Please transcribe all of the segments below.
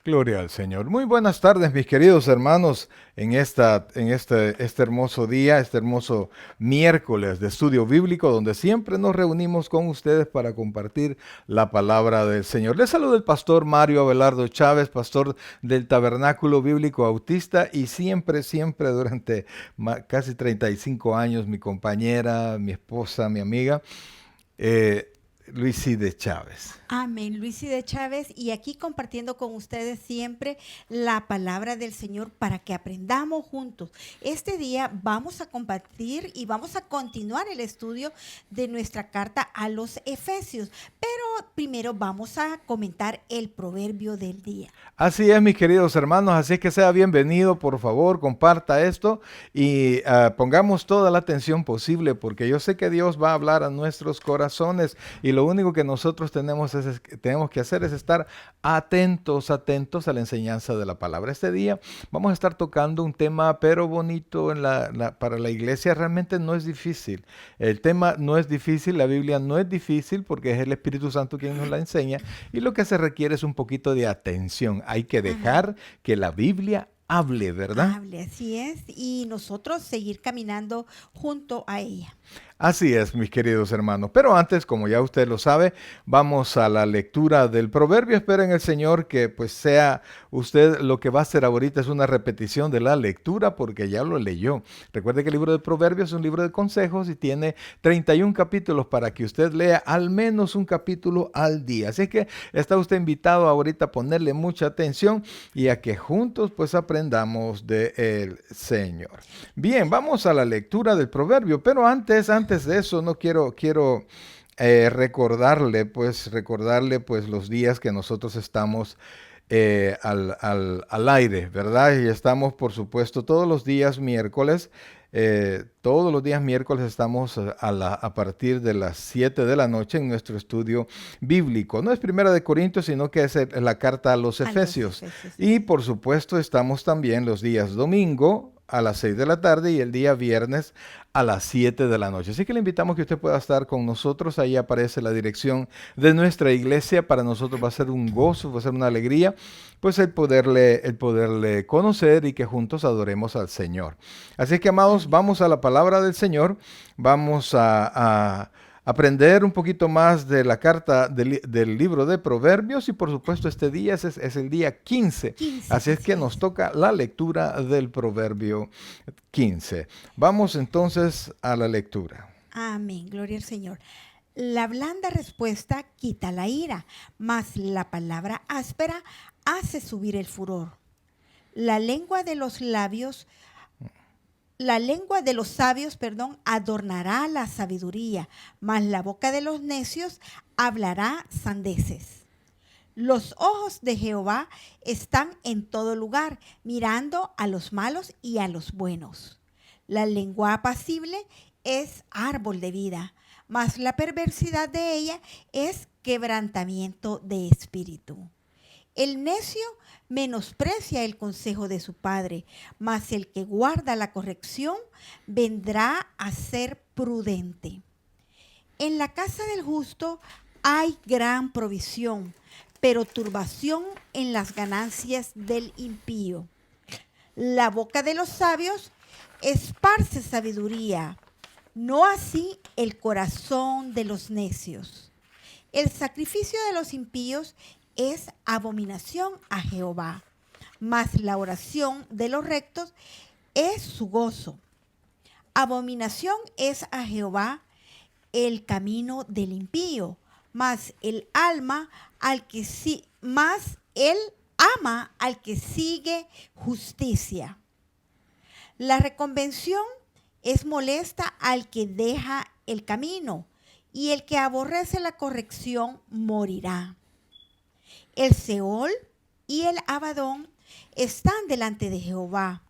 Gloria al Señor. Muy buenas tardes, mis queridos hermanos, en este hermoso día, este hermoso miércoles de estudio bíblico, donde siempre nos reunimos con ustedes para compartir la palabra del Señor. Les saluda el pastor Mario Abelardo Chávez, pastor del Tabernáculo Bíblico Autista, y siempre durante casi 35 años, mi compañera, mi esposa, mi amiga, eh, Luiside Chávez. Amén, Luis y de Chávez, y aquí compartiendo con ustedes siempre la palabra del Señor para que aprendamos juntos. Este día vamos a compartir y vamos a continuar el estudio de nuestra carta a los Efesios, pero primero vamos a comentar el proverbio del día. Así es, mis queridos hermanos, así es que sea bienvenido, por favor, comparta esto y pongamos toda la atención posible, porque yo sé que Dios va a hablar a nuestros corazones y lo único que nosotros tenemos que hacer es estar atentos a la enseñanza de la palabra. Este día vamos a estar tocando un tema, pero bonito para la iglesia. Realmente no es difícil. El tema no es difícil, la Biblia no es difícil porque es el Espíritu Santo quien nos la enseña y lo que se requiere es un poquito de atención. Hay que Amén. dejar que la Biblia hable, ¿verdad? Hable, así es, y nosotros seguir caminando junto a ella. Así es, mis queridos hermanos. Pero antes, como ya usted lo sabe, vamos a la lectura del proverbio. Espero en el Señor que pues sea usted lo que va a hacer ahorita es una repetición de la lectura porque ya lo leyó. Recuerde que el libro de proverbios es un libro de consejos y tiene 31 capítulos para que usted lea al menos un capítulo al día. Así que está usted invitado ahorita a ponerle mucha atención y a que juntos pues aprendamos del Señor. Bien, vamos a la lectura del proverbio, pero antes de eso, no quiero recordarle pues los días que nosotros estamos al aire, ¿verdad? Y estamos, por supuesto, todos los días miércoles estamos a partir de las 7 de la noche en nuestro estudio bíblico. No es Primera de Corintios, sino que es la carta a los A los Efesios. Efesios, Y sí. por supuesto estamos también los días domingo a las 6 de la tarde y el día viernes a las 7 de la noche. Así que le invitamos que usted pueda estar con nosotros. Ahí aparece la dirección de nuestra iglesia. Para nosotros va a ser un gozo, va a ser una alegría, pues el poderle conocer y que juntos adoremos al Señor. Así que, amados, Amén. vamos a la palabra del Señor. Vamos a aprender un poquito más de la carta del libro de Proverbios y por supuesto este día es el día 15. 15, Así es que así nos es. toca la lectura del Proverbio 15. Vamos entonces a la lectura. Amén, gloria al Señor. La blanda respuesta quita la ira, mas la palabra áspera hace subir el furor. La lengua de los labios, la lengua de los sabios, adornará la sabiduría, mas la boca de los necios hablará sandeces. Los ojos de Jehová están en todo lugar, mirando a los malos y a los buenos. La lengua apacible es árbol de vida, mas la perversidad de ella es quebrantamiento de espíritu. El necio menosprecia el consejo de su padre, mas el que guarda la corrección vendrá a ser prudente. En la casa del justo hay gran provisión, pero turbación en las ganancias del impío. La boca de los sabios esparce sabiduría, no así el corazón de los necios. El sacrificio de los impíos es abominación a Jehová, mas la oración de los rectos es su gozo. Abominación es a Jehová el camino del impío, mas el alma al que más él ama al que sigue justicia. La reconvención es molesta al que deja el camino, y el que aborrece la corrección morirá. El Seol y el Abadón están delante de Jehová.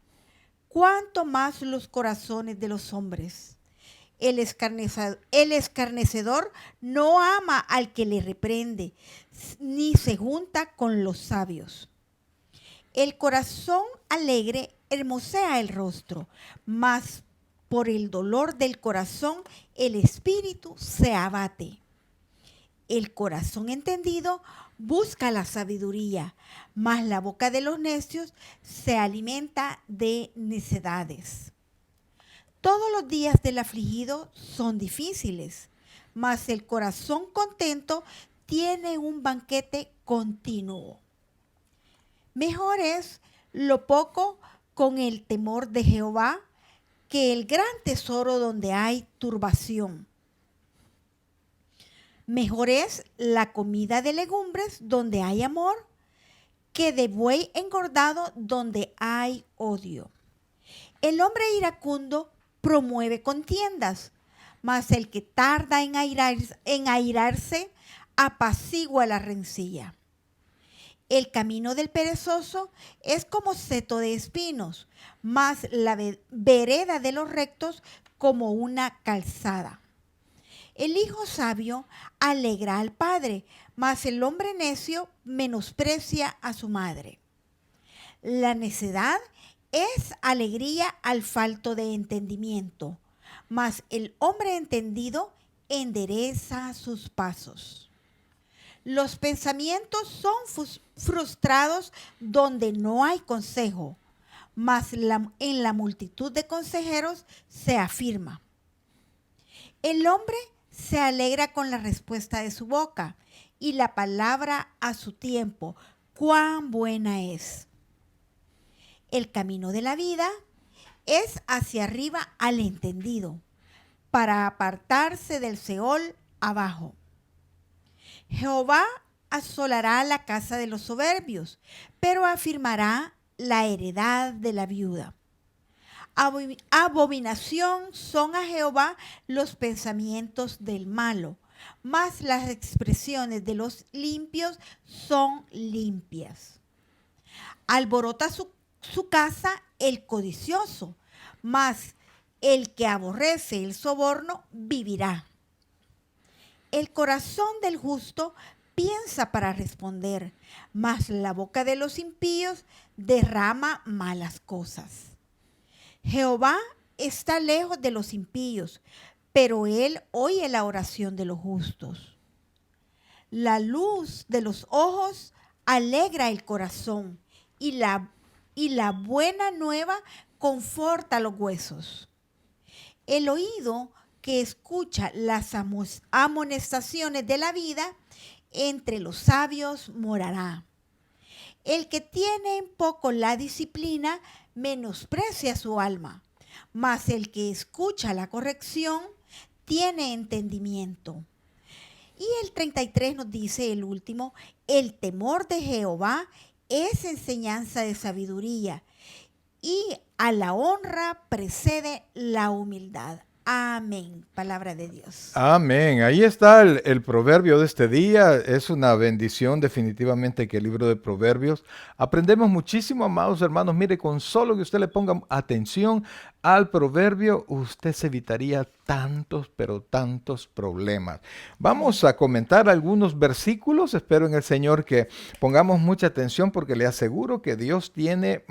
Cuánto más los corazones de los hombres. El escarnecedor no ama al que le reprende, ni se junta con los sabios. El corazón alegre hermosea el rostro, mas por el dolor del corazón el espíritu se abate. El corazón entendido busca la sabiduría, mas la boca de los necios se alimenta de necedades. Todos los días del afligido son difíciles, mas el corazón contento tiene un banquete continuo. Mejor es lo poco con el temor de Jehová que el gran tesoro donde hay turbación. Mejor es la comida de legumbres donde hay amor que de buey engordado donde hay odio. El hombre iracundo promueve contiendas, mas el que tarda en airarse apacigua la rencilla. El camino del perezoso es como seto de espinos, mas la vereda de los rectos como una calzada. El hijo sabio alegra al padre, mas el hombre necio menosprecia a su madre. La necedad es alegría al falto de entendimiento, mas el hombre entendido endereza sus pasos. Los pensamientos son frustrados donde no hay consejo, mas en la multitud de consejeros se afirma. El hombre se alegra con la respuesta de su boca, y la palabra a su tiempo, cuán buena es. El camino de la vida es hacia arriba al entendido, para apartarse del Seol abajo. Jehová asolará la casa de los soberbios, pero afirmará la heredad de la viuda. Abominación son a Jehová los pensamientos del malo, mas las expresiones de los limpios son limpias. Alborota su casa el codicioso, mas el que aborrece el soborno vivirá. El corazón del justo piensa para responder, mas la boca de los impíos derrama malas cosas. Jehová está lejos de los impíos, pero él oye la oración de los justos. La luz de los ojos alegra el corazón, y la buena nueva conforta los huesos. El oído que escucha las amonestaciones de la vida, entre los sabios morará. El que tiene en poco la disciplina, menosprecia su alma, mas el que escucha la corrección, tiene entendimiento. Y el 33 nos dice el último, el temor de Jehová es enseñanza de sabiduría, y a la honra precede la humildad. Amén. Palabra de Dios. Amén. Ahí está el proverbio de este día. Es una bendición definitivamente que el libro de Proverbios. Aprendemos muchísimo, amados hermanos. Mire, con solo que usted le ponga atención al proverbio, usted se evitaría tantos, pero tantos problemas. Vamos a comentar algunos versículos. Espero en el Señor que pongamos mucha atención porque le aseguro que Dios tiene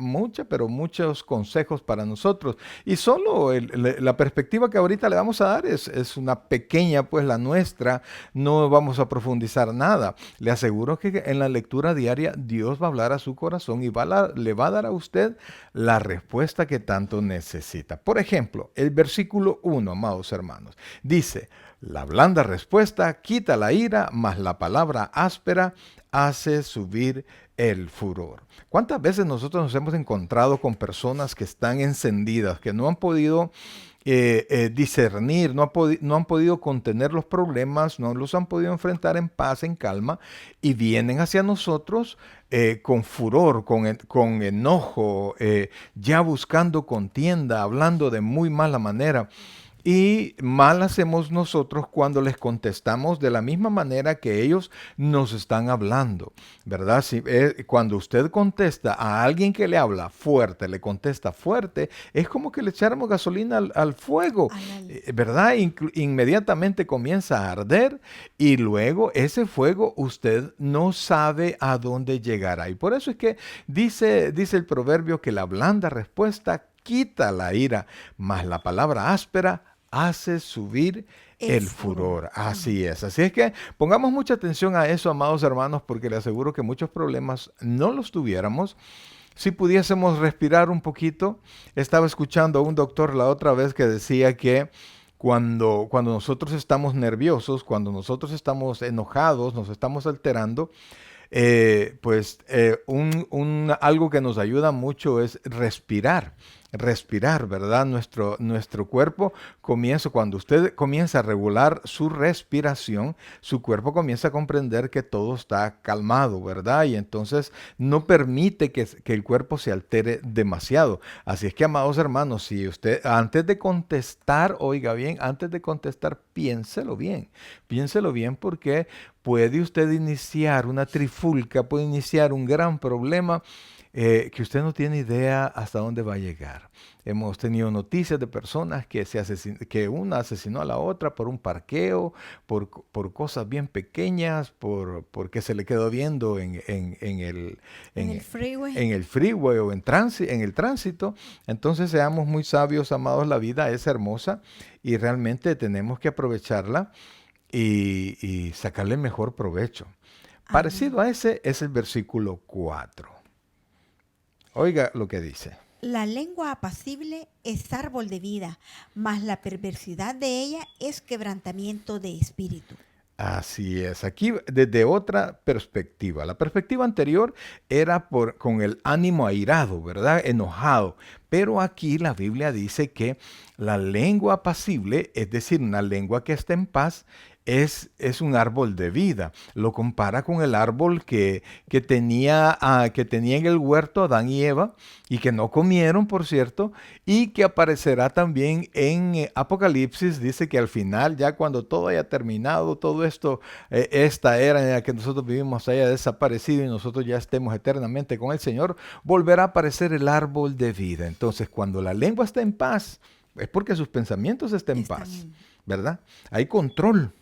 pero muchos consejos para nosotros. Y solo la perspectiva que ahorita le vamos a dar es una pequeña, pues la nuestra. No vamos a profundizar nada. Le aseguro que en la lectura diaria Dios va a hablar a su corazón y le va a dar a usted la respuesta que tanto necesita. Por ejemplo, el versículo 1, amados hermanos, dice, la blanda respuesta quita la ira, mas la palabra áspera hace subir el furor. ¿Cuántas veces nosotros nos hemos encontrado con personas que están encendidas, que no han podido discernir, no han podido contener los problemas, no los han podido enfrentar en paz, en calma, y vienen hacia nosotros con furor, con enojo, ya buscando contienda, hablando de muy mala manera? Y mal hacemos nosotros cuando les contestamos de la misma manera que ellos nos están hablando, ¿verdad? Cuando usted contesta a alguien que le habla fuerte, le contesta fuerte, es como que le echáramos gasolina al fuego, ¿verdad? Inmediatamente comienza a arder y luego ese fuego usted no sabe a dónde llegará. Y por eso es que dice el proverbio que la blanda respuesta quita la ira, mas la palabra áspera hace subir El el furor. furor. Así es. Así es que pongamos mucha atención a eso, amados hermanos, porque le aseguro que muchos problemas no los tuviéramos si pudiésemos respirar un poquito. Estaba escuchando a un doctor la otra vez que decía que cuando nosotros estamos nerviosos, cuando nosotros estamos enojados, nos estamos alterando, algo que nos ayuda mucho es respirar. Respirar, ¿verdad? Nuestro cuerpo comienza, cuando usted comienza a regular su respiración, su cuerpo comienza a comprender que todo está calmado, ¿verdad? Y entonces no permite que el cuerpo se altere demasiado. Así es que, amados hermanos, si usted, antes de contestar, oiga bien, antes de contestar, piénselo bien. Piénselo bien porque puede usted iniciar una trifulca, puede iniciar un gran problema que usted no tiene idea hasta dónde va a llegar. Hemos tenido noticias de personas que una asesinó a la otra por un parqueo, por cosas bien pequeñas, porque se le quedó viendo En el en, freeway. en el freeway o en el tránsito. Entonces seamos muy sabios, amados, la vida es hermosa y realmente tenemos que aprovecharla y sacarle mejor provecho. Amén. Parecido a ese es el versículo 4. Oiga lo que dice. La lengua apacible es árbol de vida, mas la perversidad de ella es quebrantamiento de espíritu. Así es, aquí desde otra perspectiva. La perspectiva anterior era con el ánimo airado, ¿verdad? Enojado. Pero aquí la Biblia dice que la lengua apacible, es decir, una lengua que está en paz, es un árbol de vida. Lo compara con el árbol que tenía en el huerto Adán y Eva y que no comieron, por cierto, y que aparecerá también en Apocalipsis. Dice que al final, ya cuando todo haya terminado, todo esto, esta era en la que nosotros vivimos haya desaparecido y nosotros ya estemos eternamente con el Señor, volverá a aparecer el árbol de vida. Entonces, cuando la lengua está en paz, es porque sus pensamientos están en Están paz, en... ¿verdad? Hay control,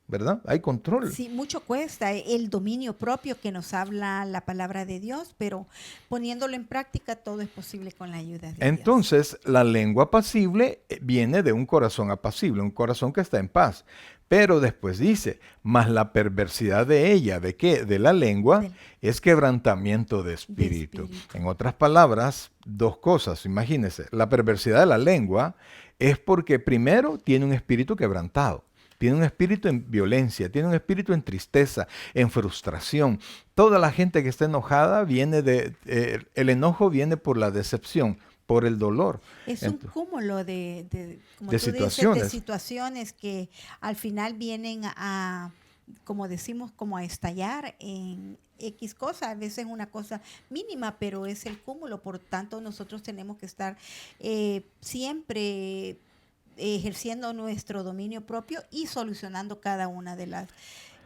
¿verdad? Hay control. Sí, mucho cuesta el dominio propio que nos habla la palabra de Dios, pero poniéndolo en práctica todo es posible con la ayuda de Dios. Entonces, la lengua apacible viene de un corazón apacible, un corazón que está en paz. Pero después dice, mas la perversidad de ella, ¿de qué? De la lengua, Del- es quebrantamiento de de espíritu. espíritu. En otras palabras, dos cosas, imagínense. La perversidad de la lengua es porque primero tiene un espíritu quebrantado. Tiene un espíritu en violencia, tiene un espíritu en tristeza, en frustración. Toda la gente que está enojada el enojo viene por la decepción, por el dolor. Es un Ento- cúmulo como de tú dices, de situaciones. situaciones que al final vienen a, como decimos, como a estallar en X cosa, a veces una cosa mínima, pero es el cúmulo. Por tanto, nosotros tenemos que estar siempre ejerciendo nuestro dominio propio y solucionando cada una de las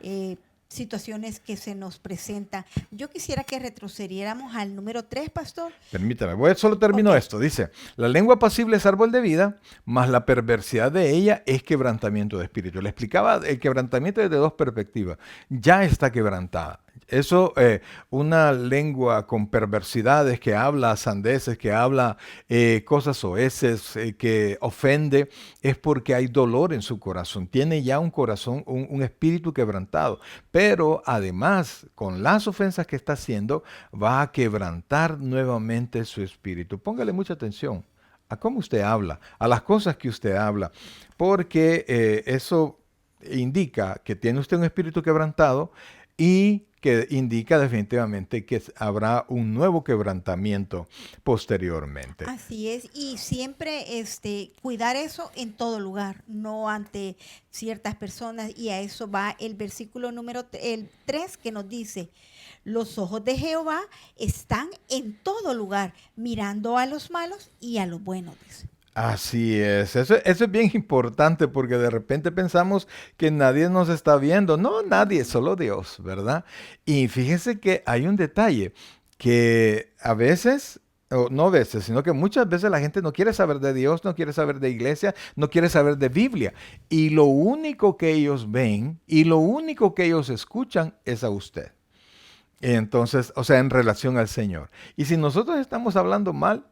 eh, situaciones que se nos presentan. Yo quisiera que retrocediéramos al número 3, pastor. Permítame, solo Ok, termino esto. Dice, la lengua pasible es árbol de vida, mas la perversidad de ella es quebrantamiento de espíritu. Le explicaba el quebrantamiento desde dos perspectivas. Ya está quebrantada. Eso, una lengua con perversidades, que habla sandeces, que habla cosas soeces, que ofende, es porque hay dolor en su corazón. Tiene ya un corazón, un espíritu quebrantado. Pero además, con las ofensas que está haciendo, va a quebrantar nuevamente su espíritu. Póngale mucha atención a cómo usted habla, a las cosas que usted habla, porque eso indica que tiene usted un espíritu quebrantado y que indica definitivamente que habrá un nuevo quebrantamiento posteriormente. así es. Y siempre cuidar eso en todo lugar, no ante ciertas personas. Y a eso va el versículo número el 3 que nos dice, los ojos de Jehová están en todo lugar, mirando a los malos y a los buenos, dice. Así es, eso es bien importante porque de repente pensamos que nadie nos está viendo. No, nadie, solo Dios, ¿verdad? Y fíjese que hay un detalle que a veces, o no a veces, sino que muchas veces la gente no quiere saber de Dios, no quiere saber de iglesia, no quiere saber de Biblia. Y lo único que ellos ven y lo único que ellos escuchan es a usted. Entonces, o sea, en relación al Señor. Y si nosotros estamos hablando mal,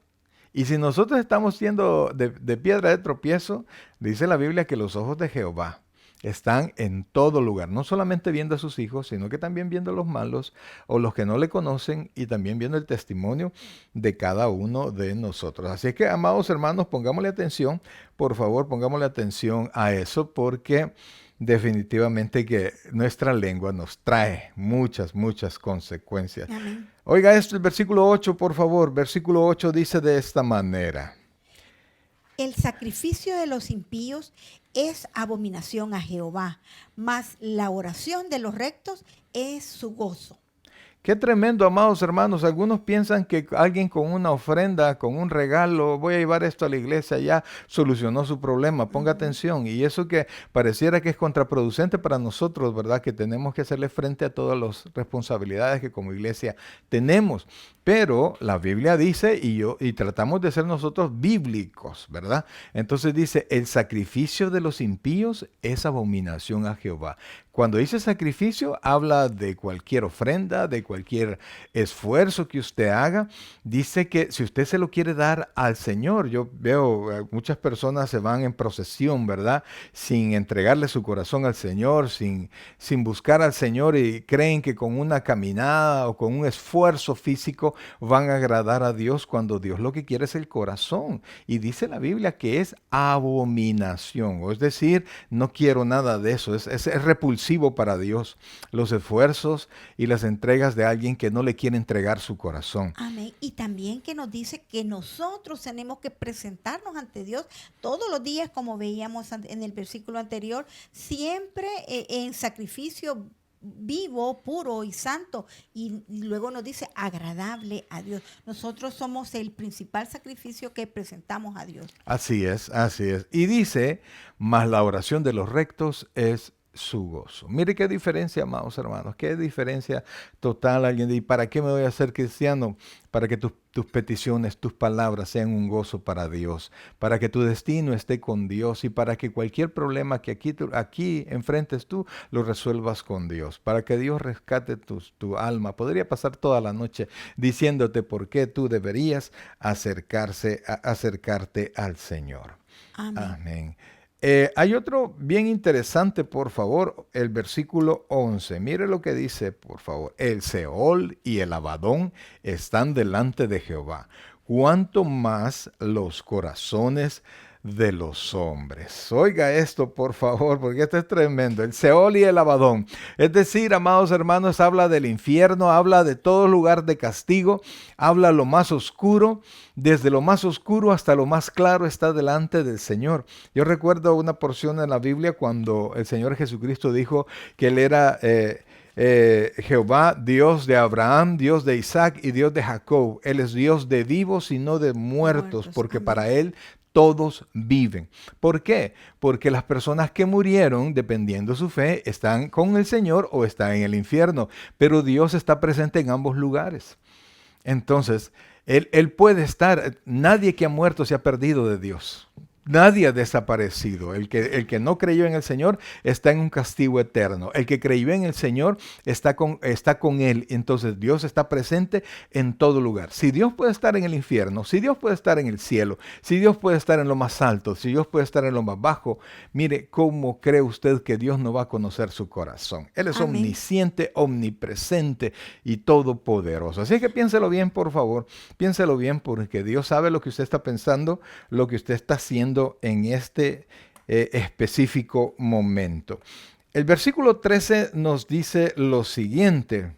Y si nosotros estamos siendo de piedra de tropiezo, dice la Biblia que los ojos de Jehová están en todo lugar, no solamente viendo a sus hijos, sino que también viendo a los malos o los que no le conocen y también viendo el testimonio de cada uno de nosotros. Así es que, amados hermanos, pongámosle atención, por favor, pongámosle atención a eso porque definitivamente que nuestra lengua nos trae muchas, muchas consecuencias. Amén. Oiga esto, el versículo 8, por favor. Versículo 8 dice de esta manera. El sacrificio de los impíos es abominación a Jehová, mas la oración de los rectos es su gozo. Qué tremendo, amados hermanos. Algunos piensan que alguien con una ofrenda, con un regalo, voy a llevar esto a la iglesia, ya solucionó su problema. Ponga atención. Y eso que pareciera que es contraproducente para nosotros, ¿verdad? Que tenemos que hacerle frente a todas las responsabilidades que como iglesia tenemos. Pero la Biblia dice, y tratamos de ser nosotros bíblicos, ¿verdad? Entonces dice, el sacrificio de los impíos es abominación a Jehová. Cuando dice sacrificio, habla de cualquier ofrenda, de cualquier esfuerzo que usted haga. Dice que si usted se lo quiere dar al Señor, yo veo muchas personas se van en procesión, ¿verdad? Sin entregarle su corazón al Señor, sin buscar al Señor y creen que con una caminada o con un esfuerzo físico van a agradar a Dios cuando Dios lo que quiere es el corazón. Y dice la Biblia que es abominación, o es decir, no quiero nada de eso, es repulsivo para Dios los esfuerzos y las entregas de alguien que no le quiere entregar su corazón. Amén. Y también que nos dice que nosotros tenemos que presentarnos ante Dios todos los días, como veíamos en el versículo anterior, siempre en sacrificio vivo, puro y santo. Y luego nos dice agradable a Dios. Nosotros somos el principal sacrificio que presentamos a Dios. Así es, así es. Y dice, mas la oración de los rectos es su gozo. Mire qué diferencia, amados hermanos, qué diferencia total. Alguien dice, ¿para qué me voy a hacer cristiano? Para que tus peticiones, tus palabras sean un gozo para Dios, para que tu destino esté con Dios y para que cualquier problema que aquí enfrentes tú, lo resuelvas con Dios, para que Dios rescate tu alma. Podría pasar toda la noche diciéndote por qué tú deberías acercarte al Señor. Amén. Amén. Hay otro bien interesante, por favor, el versículo 11. Mire lo que dice, por favor. El Seol y el Abadón están delante de Jehová. Cuanto más los corazones de los hombres. Oiga esto, por favor, porque esto es tremendo. El Seol y el Abadón. Es decir, amados hermanos, habla del infierno, habla de todo lugar de castigo, habla lo más oscuro. Desde lo más oscuro hasta lo más claro está delante del Señor. Yo recuerdo una porción en la Biblia cuando el Señor Jesucristo dijo que Él era Jehová, Dios de Abraham, Dios de Isaac y Dios de Jacob. Él es Dios de vivos y no de muertos, porque Amén. para Él todos viven. ¿Por qué? Porque las personas que murieron, dependiendo de su fe, están con el Señor o están en el infierno. Pero Dios está presente en ambos lugares. Entonces, Él puede estar, nadie que ha muerto se ha perdido de Dios. Nadie ha desaparecido. El que no creyó en el Señor está en un castigo eterno. El que creyó en el Señor está con Él. Entonces Dios está presente en todo lugar. Si Dios puede estar en el infierno, si Dios puede estar en el cielo, si Dios puede estar en lo más alto, si Dios puede estar en lo más bajo, mire, ¿cómo cree usted que Dios no va a conocer su corazón? Él es Amén. omnisciente, omnipresente y todopoderoso. Así que piénselo bien, por favor. Piénselo bien porque Dios sabe lo que usted está pensando, lo que usted está haciendo en este específico momento. El versículo 13 nos dice lo siguiente.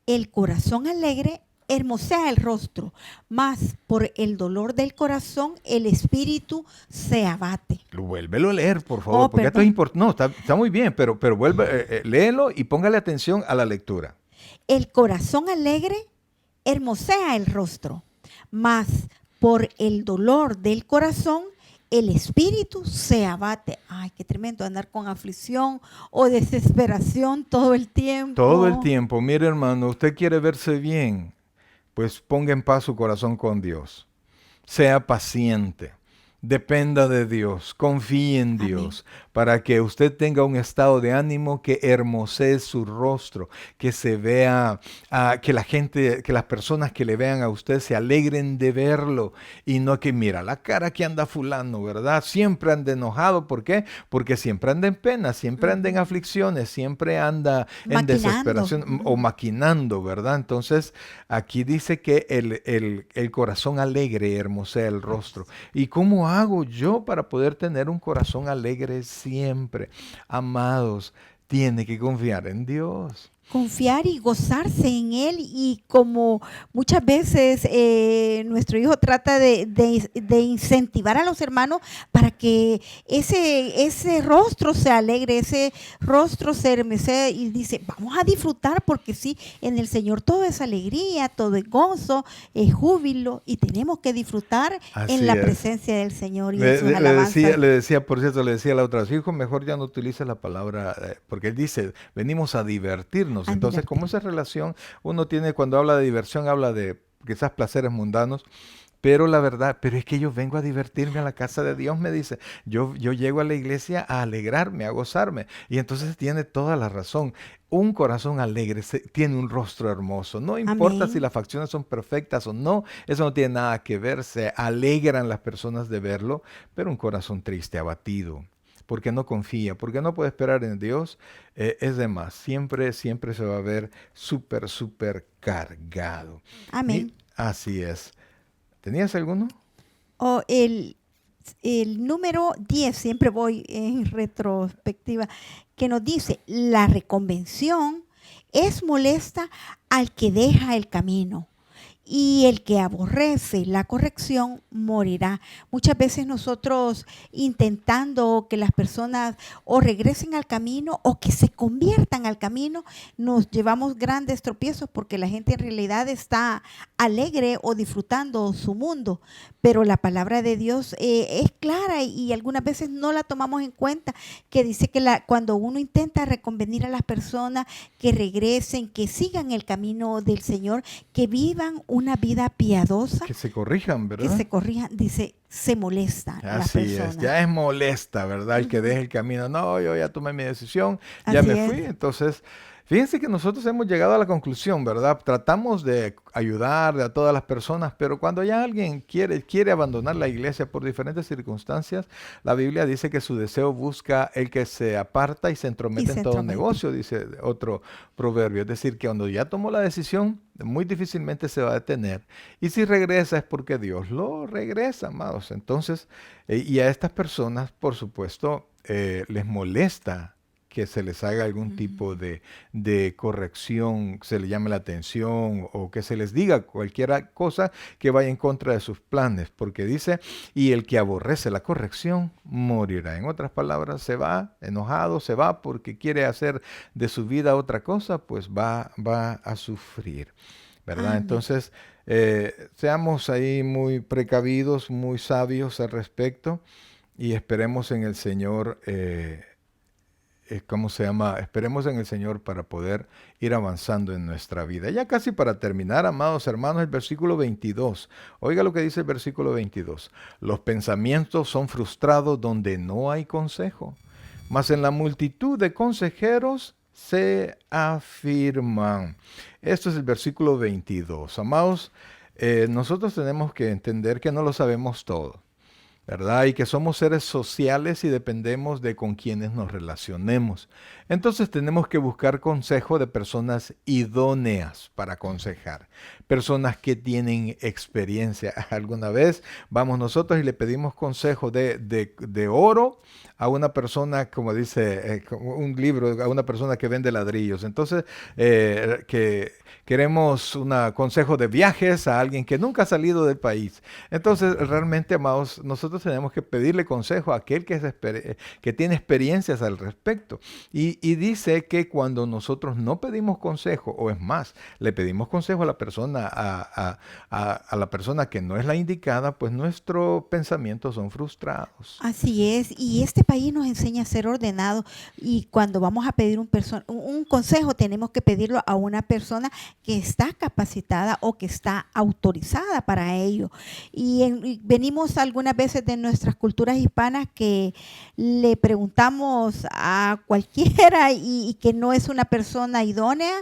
El corazón alegre hermosea el rostro, mas por el dolor del corazón el espíritu se abate. Vuélvelo a leer, por favor, Oh, porque esto es perdón. importante. No, está muy bien, pero léelo y póngale atención a la lectura. El corazón alegre hermosea el rostro, mas por el dolor del corazón el espíritu se abate. Ay, qué tremendo andar con aflicción o desesperación todo el tiempo. Todo el tiempo, mire hermano, usted quiere verse bien, pues ponga en paz su corazón con Dios. Sea paciente. Dependa de Dios, confíe en Dios, para que usted tenga un estado de ánimo que hermosee su rostro, que se vea, que la gente, que las personas que le vean a usted se alegren de verlo y no que mira la cara que anda fulano, ¿verdad? Siempre anda enojado, ¿por qué? Porque siempre anda en pena, siempre anda en Ujú. aflicciones, siempre anda en Maquinando. desesperación o Ujú. maquinando, ¿verdad? Entonces, aquí dice que el corazón alegre hermosea el rostro. ¿Y cómo hago yo para poder tener un corazón alegre siempre? Amados, tiene que confiar en Dios. Confiar y gozarse en Él y como muchas veces nuestro hijo trata de incentivar a los hermanos para que ese rostro se alegre, ese rostro se hermese y dice, vamos a disfrutar porque sí, en el Señor todo es alegría, todo es gozo, es júbilo y tenemos que disfrutar en Así la es. presencia del Señor y en Le, sus le- le decía, alabanzas. le decía, por cierto, le decía a la otra, hijo, mejor ya no utilice la palabra, porque él dice, venimos a divertirnos. A Entonces, como divertir. esa relación uno tiene, cuando habla de diversión, habla de quizás placeres mundanos, pero la verdad, pero es que yo vengo a divertirme a la casa de Dios, me dice. Yo llego a la iglesia a alegrarme, a gozarme. Y entonces tiene toda la razón. Un corazón alegre tiene un rostro hermoso. No importa si Amén. las facciones son perfectas o no, eso no tiene nada que ver. Se alegran las personas de verlo, pero un corazón triste, abatido. Porque no confía, porque no puede esperar en Dios, es de más. Siempre, siempre se va a ver súper, súper cargado. Amén. Así es. ¿Tenías alguno? O el número 10 siempre voy en retrospectiva, que nos dice, la reconvención es molesta al que deja el camino y el que aborrece la corrección morirá. Muchas veces nosotros intentando que las personas o regresen al camino o que se conviertan al camino, nos llevamos grandes tropiezos porque la gente en realidad está alegre o disfrutando su mundo, pero la palabra de Dios es clara y algunas veces no la tomamos en cuenta, que dice que cuando uno intenta reconvenir a las personas que regresen, que sigan el camino del Señor, que vivan una vida piadosa, Que se corrijan, que ¿verdad? se corrijan, dice, se molesta la Así es, persona. ya es molesta, ¿verdad? El que Ujú. deje el camino. No, yo ya tomé mi decisión, ya Así me es. fui. Entonces, fíjense que nosotros hemos llegado a la conclusión, ¿verdad? Tratamos de ayudar a todas las personas, pero cuando ya alguien quiere abandonar la iglesia por diferentes circunstancias, la Biblia dice que su deseo busca el que se aparta y se Y entromete en se todo entromete. negocio, dice otro proverbio. Es decir, que cuando ya tomó la decisión, muy difícilmente se va a detener. Y si regresa es porque Dios lo regresa, amados. Entonces, y a estas personas, por supuesto, les molesta que se les haga algún tipo Ujú. de corrección, se les llame la atención o que se les diga cualquier cosa que vaya en contra de sus planes, porque dice, y el que aborrece la corrección morirá. En otras palabras, se va enojado, se va porque quiere hacer de su vida otra cosa, pues va a sufrir, ¿verdad? Amén. Entonces, seamos ahí muy precavidos, muy sabios al respecto y esperemos en el Señor, ¿cómo se llama? Esperemos en el Señor para poder ir avanzando en nuestra vida. Ya casi para terminar, amados hermanos, el versículo 22. Oiga lo que dice el versículo 22. Los pensamientos son frustrados donde no hay consejo, mas en la multitud de consejeros se afirman. Esto es el versículo 22. Amados, nosotros tenemos que entender que no lo sabemos todo, ¿verdad? Y que somos seres sociales y dependemos de con quienes nos relacionemos. Entonces tenemos que buscar consejo de personas idóneas para aconsejar, personas que tienen experiencia. Alguna vez vamos nosotros y le pedimos consejo de oro a una persona, como dice como un libro, a una persona que vende ladrillos. Entonces, que queremos un consejo de viajes a alguien que nunca ha salido del país. Entonces, realmente, amados, nosotros tenemos que pedirle consejo a aquel que tiene experiencias al respecto. Y dice que cuando nosotros no pedimos consejo, o es más, le pedimos consejo a la persona, a la persona que no es la indicada, pues nuestros pensamientos son frustrados. Así es, y este país nos enseña a ser ordenados y cuando vamos a pedir un consejo tenemos que pedirlo a una persona que está capacitada o que está autorizada para ello. Y venimos algunas veces veces de nuestras culturas hispanas que le preguntamos a cualquiera y que no es una persona idónea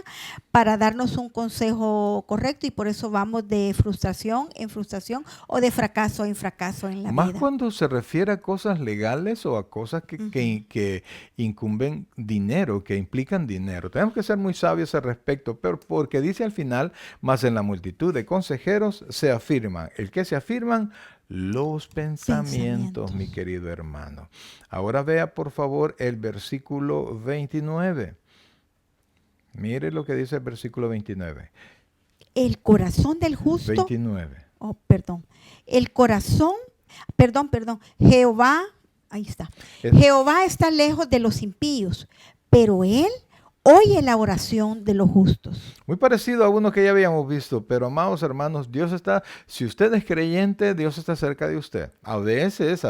para darnos un consejo correcto, y por eso vamos de frustración en frustración o de fracaso en fracaso en la Más vida. cuando se refiere a cosas legales o a cosas que incumben dinero, que implican dinero. Tenemos que ser muy sabios al respecto, pero porque dice al final, más en la multitud de consejeros se afirman. El que se afirman los pensamientos, mi Pensamientos. querido hermano. Ahora vea por favor el versículo 29. Mire lo que dice el versículo 29. El corazón del justo, 29. oh, perdón, el corazón, perdón, Jehová, ahí está. Es- Jehová está lejos de los impíos, pero él oye la oración de los justos. Muy parecido a uno que ya habíamos visto, pero amados hermanos, Dios está, si usted es creyente, Dios está cerca de usted. A veces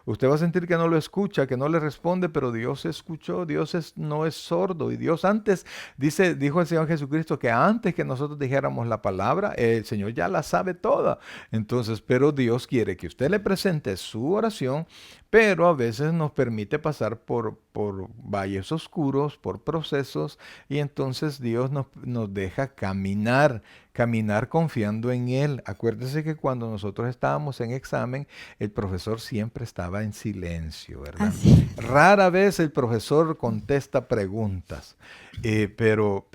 usted va a sentir que no lo escucha, que no le responde, pero Dios escuchó, no es sordo. Y Dios antes, dijo el Señor Jesucristo que antes que nosotros dijéramos la palabra, el Señor ya la sabe toda. Entonces, pero Dios quiere que usted le presente su oración, pero a veces nos permite pasar por valles oscuros, por procesos, y entonces Dios nos deja caminar confiando en Él. Acuérdese que cuando nosotros estábamos en examen, el profesor siempre estaba en silencio, ¿verdad? Así. Rara vez el profesor contesta preguntas, pero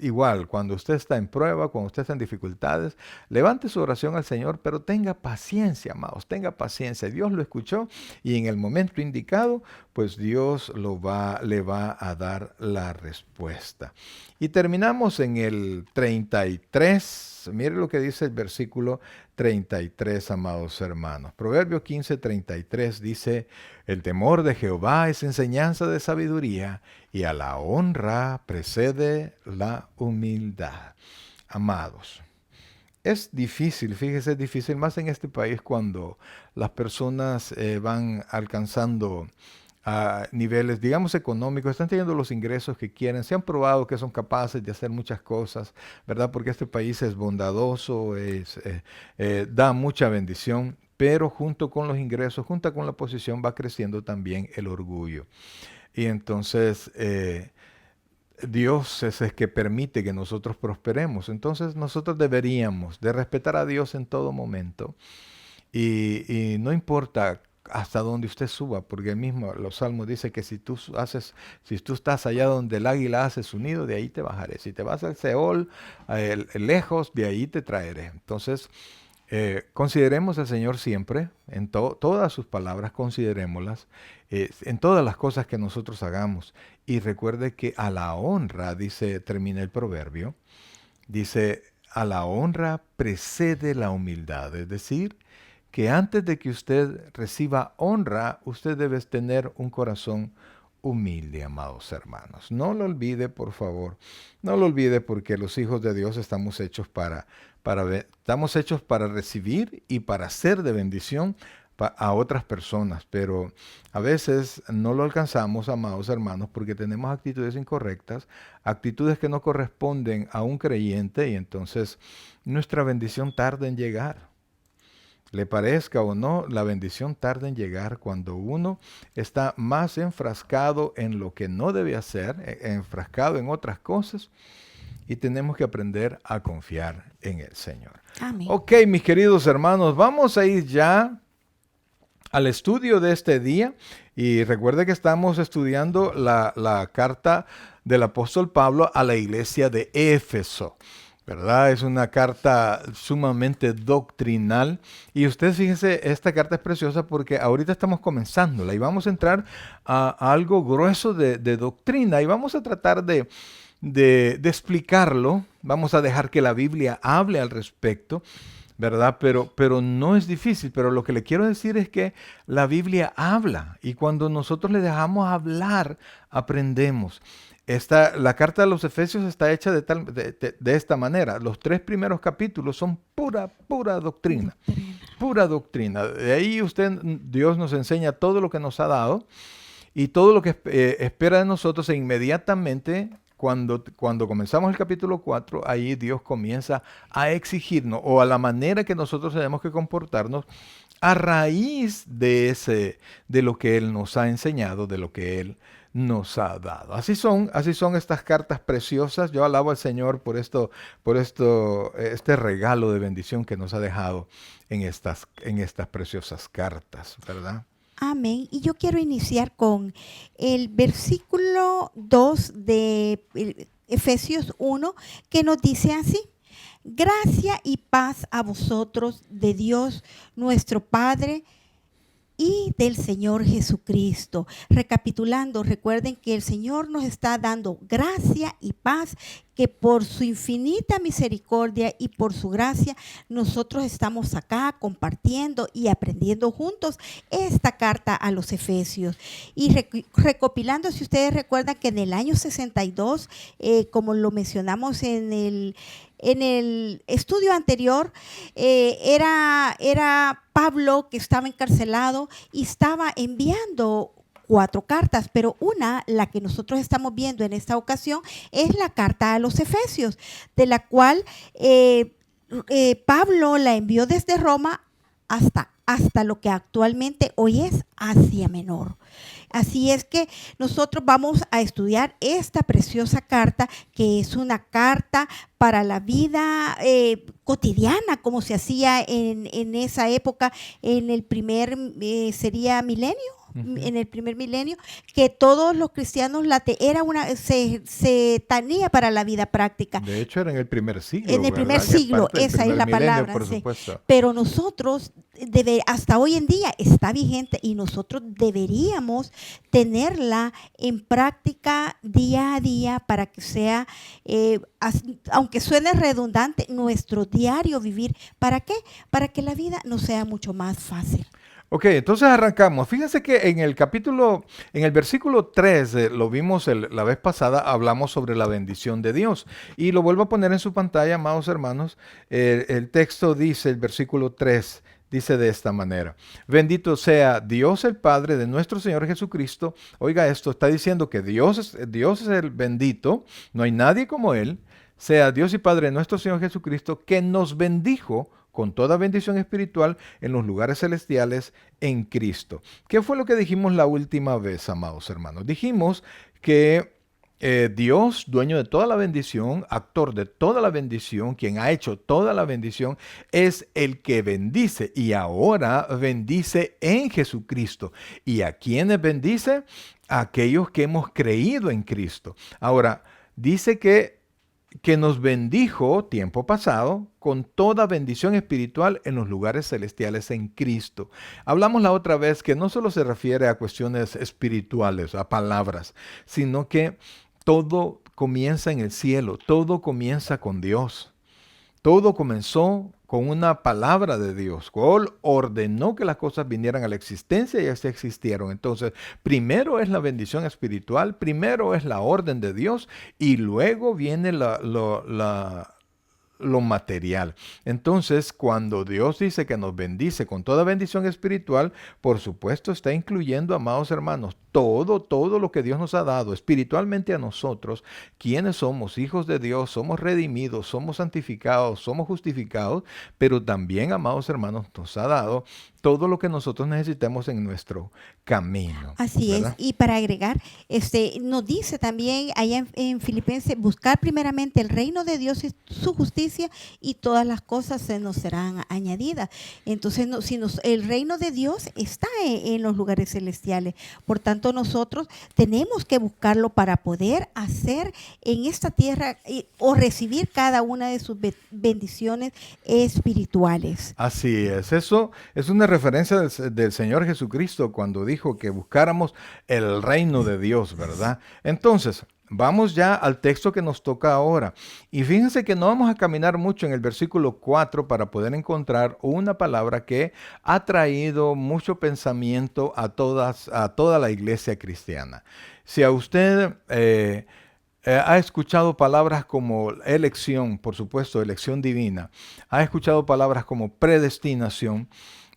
igual, cuando usted está en prueba, cuando usted está en dificultades, levante su oración al Señor, pero tenga paciencia, amados, tenga paciencia. Dios lo escuchó y en el momento indicado, pues Dios le va a dar la respuesta. Y terminamos en el 33. Mire lo que dice el versículo 33, amados hermanos. Proverbio 15:33 dice: el temor de Jehová es enseñanza de sabiduría, y a la honra precede la humildad. Amados, es difícil, fíjese, es difícil más en este país cuando las personas van alcanzando a niveles, digamos, económicos, están teniendo los ingresos que quieren, se han probado que son capaces de hacer muchas cosas, ¿verdad? Porque este país es bondadoso, da mucha bendición, pero junto con los ingresos, junto con la posición, va creciendo también el orgullo. Y entonces Dios es el que permite que nosotros prosperemos. Entonces nosotros deberíamos de respetar a Dios en todo momento. Y no importa hasta donde usted suba, porque mismo los salmos dice que si tú estás allá donde el águila hace su nido, de ahí te bajaré. Si te vas al Seol, lejos, de ahí te traeré. Entonces, consideremos al Señor siempre, en todas sus palabras, considerémoslas, en todas las cosas que nosotros hagamos. Y recuerde que a la honra, termina el proverbio, dice, a la honra precede la humildad. Es decir, que antes de que usted reciba honra, usted debe tener un corazón humilde, amados hermanos. No lo olvide, por favor. No lo olvide, porque los hijos de Dios estamos hechos estamos hechos para recibir y para ser de bendición a otras personas, pero a veces no lo alcanzamos, amados hermanos, porque tenemos actitudes incorrectas, actitudes que no corresponden a un creyente, y entonces nuestra bendición tarda en llegar. Le parezca o no, la bendición tarda en llegar cuando uno está más enfrascado en lo que no debe hacer, enfrascado en otras cosas, y tenemos que aprender a confiar en el Señor. Amén. Ok, mis queridos hermanos, vamos a ir ya al estudio de este día, y recuerde que estamos estudiando la carta del apóstol Pablo a la iglesia de Éfeso, ¿verdad? Es una carta sumamente doctrinal, y usted fíjese, esta carta es preciosa porque ahorita estamos comenzándola y vamos a entrar a algo grueso de doctrina, y vamos a tratar de explicarlo. Vamos a dejar que la Biblia hable al respecto, ¿verdad? Pero no es difícil. Pero lo que le quiero decir es que la Biblia habla, y cuando nosotros le dejamos hablar, aprendemos. La carta de los Efesios está hecha de esta manera. Los 3 primeros capítulos son pura doctrina. Pura doctrina. De ahí Dios nos enseña todo lo que nos ha dado y todo lo que espera de nosotros, e inmediatamente cuando comenzamos el capítulo 4, ahí Dios comienza a exigirnos, o a la manera que nosotros tenemos que comportarnos a raíz de lo que Él nos ha enseñado, de lo que Él nos ha dado. Así son estas cartas preciosas. Yo alabo al Señor por este regalo de bendición que nos ha dejado en estas preciosas cartas, ¿verdad? Amén. Y yo quiero iniciar con el versículo 2 de Efesios 1, que nos dice así: gracia y paz a vosotros de Dios nuestro Padre y del Señor Jesucristo. Recapitulando, recuerden que el Señor nos está dando gracia y paz, que por su infinita misericordia y por su gracia nosotros estamos acá compartiendo y aprendiendo juntos esta carta a los Efesios. Y recopilando, si ustedes recuerdan que en el año 62, como lo mencionamos en el estudio anterior, era Pablo, que estaba encarcelado y estaba enviando 4 cartas, pero una, la que nosotros estamos viendo en esta ocasión, es la carta a los Efesios, de la cual Pablo la envió desde Roma hasta lo que actualmente hoy es Asia Menor. Así es que nosotros vamos a estudiar esta preciosa carta, que es una carta para la vida cotidiana, como se hacía en esa época, en el primer, sería milenio. En el primer milenio, que todos los cristianos se tenía para la vida práctica. De hecho, era en el primer siglo. En el primer siglo, esa es la palabra. Por sí. supuesto. Pero nosotros, hasta hoy en día está vigente, y nosotros deberíamos tenerla en práctica día a día para que sea, aunque suene redundante, nuestro diario vivir. ¿Para qué? Para que la vida nos sea mucho más fácil. Ok, entonces arrancamos. Fíjense que en el versículo 3, lo vimos la vez pasada, hablamos sobre la bendición de Dios. Y lo vuelvo a poner en su pantalla, amados hermanos. El texto dice, el versículo 3, dice de esta manera: bendito sea Dios el Padre de nuestro Señor Jesucristo. Oiga esto, está diciendo que Dios es el bendito, no hay nadie como Él. Sea Dios y Padre de nuestro Señor Jesucristo, que nos bendijo con toda bendición espiritual en los lugares celestiales en Cristo. ¿Qué fue lo que dijimos la última vez, amados hermanos? Dijimos que Dios, dueño de toda la bendición, actor de toda la bendición, quien ha hecho toda la bendición, es el que bendice, y ahora bendice en Jesucristo. ¿Y a quiénes bendice? A aquellos que hemos creído en Cristo. Ahora, dice que nos bendijo tiempo pasado con toda bendición espiritual en los lugares celestiales en Cristo. Hablamos la otra vez que no solo se refiere a cuestiones espirituales, a palabras, sino que todo comienza en el cielo, todo comienza con Dios. Todo comenzó con una palabra de Dios. Él ordenó que las cosas vinieran a la existencia y así existieron. Entonces, primero es la bendición espiritual, primero es la orden de Dios, y luego viene lo material. Entonces, cuando Dios dice que nos bendice con toda bendición espiritual, por supuesto está incluyendo, amados hermanos, todo lo que Dios nos ha dado espiritualmente a nosotros, quienes somos hijos de Dios, somos redimidos, somos santificados, somos justificados, pero también, amados hermanos, nos ha dado todo lo que nosotros necesitamos en nuestro camino. Así ¿verdad? es. Y para agregar, nos dice también allá en Filipenses: buscar primeramente el reino de Dios y su justicia, y todas las cosas se nos serán añadidas. Entonces, el reino de Dios está en los lugares celestiales. Por tanto, nosotros tenemos que buscarlo para poder hacer en esta tierra o recibir cada una de sus bendiciones espirituales. Así es, eso es una referencia del Señor Jesucristo cuando dijo que buscáramos el reino de Dios, ¿verdad? Entonces, vamos ya al texto que nos toca ahora. Y fíjense que no vamos a caminar mucho en el versículo 4 para poder encontrar una palabra que ha traído mucho pensamiento a toda la iglesia cristiana. Si a usted ha escuchado palabras como elección, por supuesto, elección divina, ha escuchado palabras como predestinación,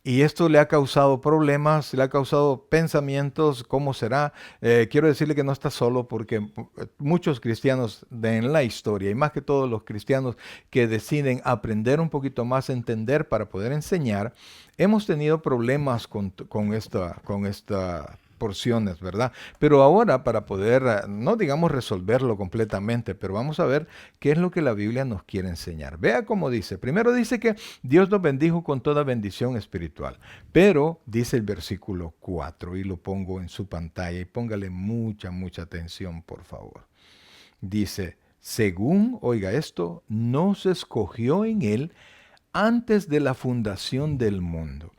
Y esto le ha causado problemas, le ha causado pensamientos, ¿cómo será? Quiero decirle que no está solo porque muchos cristianos en la historia, y más que todos los cristianos que deciden aprender un poquito más, entender para poder enseñar, hemos tenido problemas con esta porciones, ¿verdad? Pero ahora para poder, no digamos resolverlo completamente, pero vamos a ver qué es lo que la Biblia nos quiere enseñar. Vea cómo dice. Primero dice que Dios nos bendijo con toda bendición espiritual, pero dice el versículo 4 y lo pongo en su pantalla y póngale mucha atención, por favor. Dice, según, oiga esto, nos escogió en él antes de la fundación del mundo.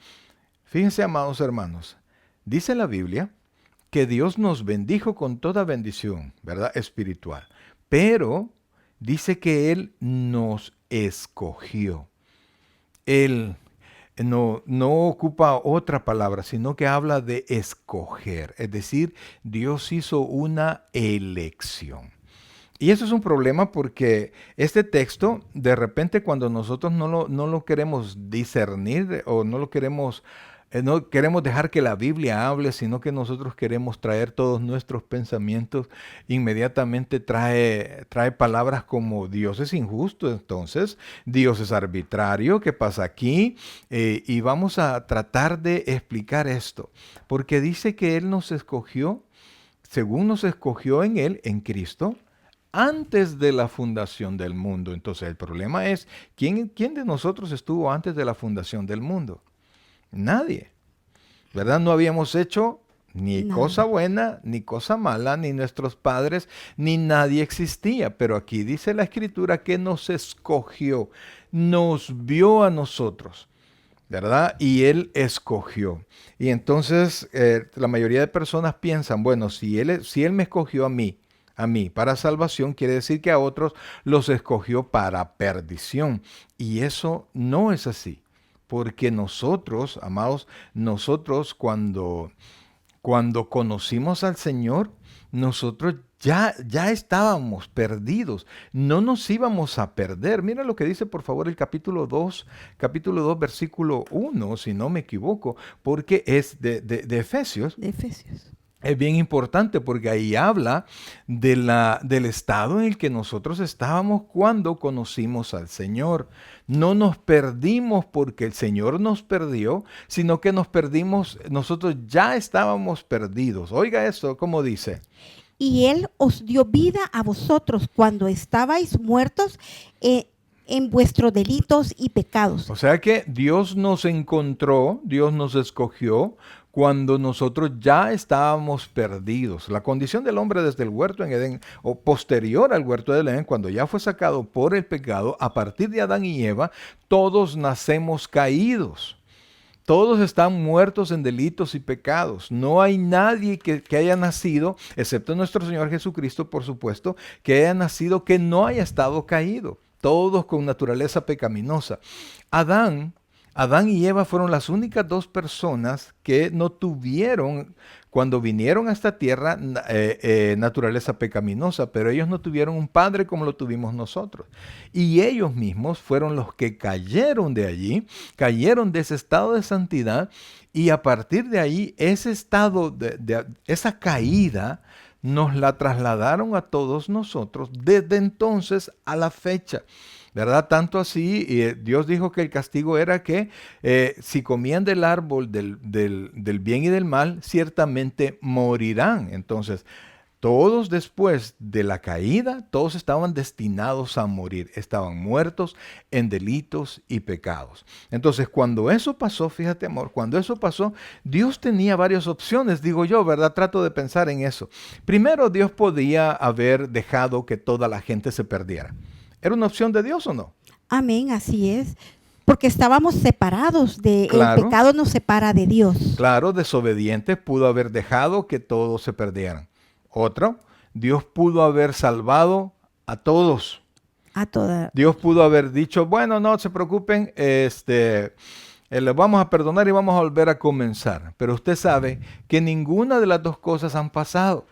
Fíjense, amados hermanos, dice la Biblia que Dios nos bendijo con toda bendición, ¿verdad? Espiritual. Pero dice que Él nos escogió. Él no ocupa otra palabra, sino que habla de escoger. Es decir, Dios hizo una elección. Y eso es un problema porque este texto, de repente cuando nosotros no lo queremos discernir o no queremos dejar que la Biblia hable, sino que nosotros queremos traer todos nuestros pensamientos, inmediatamente trae palabras como Dios es injusto, entonces Dios es arbitrario, ¿qué pasa aquí? Y vamos a tratar de explicar esto, porque dice que Él nos escogió, según nos escogió en Él, en Cristo, antes de la fundación del mundo. Entonces el problema es, ¿quién de nosotros estuvo antes de la fundación del mundo? Nadie, ¿verdad? No habíamos hecho ni cosa Nada. buena, ni cosa mala, ni nuestros padres, ni nadie existía. Pero aquí dice la Escritura que nos escogió, nos vio a nosotros, ¿verdad? Y Él escogió. Y entonces la mayoría de personas piensan, bueno, si él me escogió a mí para salvación, quiere decir que a otros los escogió para perdición. Y eso no es así. Porque nosotros, amados, nosotros cuando conocimos al Señor, nosotros ya estábamos perdidos, no nos íbamos a perder. Mira lo que dice por favor el capítulo 2, versículo 1, si no me equivoco, porque es de Efesios. De Efesios. Es bien importante porque ahí habla del estado en el que nosotros estábamos cuando conocimos al Señor. No nos perdimos porque el Señor nos perdió, sino que nos perdimos, nosotros ya estábamos perdidos. Oiga esto, ¿cómo dice? Y Él os dio vida a vosotros cuando estabais muertos en vuestros delitos y pecados. O sea que Dios nos encontró, Dios nos escogió cuando nosotros ya estábamos perdidos. La condición del hombre desde el huerto en Edén, o posterior al huerto de Edén, cuando ya fue sacado por el pecado, a partir de Adán y Eva, todos nacemos caídos. Todos están muertos en delitos y pecados. No hay nadie que haya nacido, excepto nuestro Señor Jesucristo, por supuesto, que haya nacido que no haya estado caído. Todos con naturaleza pecaminosa. Adán y Eva fueron las únicas dos personas que no tuvieron, cuando vinieron a esta tierra, naturaleza pecaminosa, pero ellos no tuvieron un padre como lo tuvimos nosotros. Y ellos mismos fueron los que cayeron de allí, cayeron de ese estado de santidad, y a partir de ahí, ese estado, esa caída, nos la trasladaron a todos nosotros desde entonces a la fecha, ¿verdad? Tanto así, Dios dijo que el castigo era que si comían del árbol del bien y del mal, ciertamente morirán. Entonces, todos después de la caída, todos estaban destinados a morir, estaban muertos en delitos y pecados. Entonces, cuando eso pasó, fíjate amor, cuando eso pasó, Dios tenía varias opciones, digo yo, ¿verdad? Trato de pensar en eso. Primero, Dios podía haber dejado que toda la gente se perdiera. ¿Era una opción de Dios o no? Amén, así es. Porque estábamos separados el Claro. pecado nos separa de Dios. Claro, desobediente, pudo haber dejado que todos se perdieran. Otro, Dios pudo haber salvado a todos. A toda. Dios pudo haber dicho, bueno, no se preocupen, les vamos a perdonar y vamos a volver a comenzar. Pero usted sabe que ninguna de las dos cosas han pasado.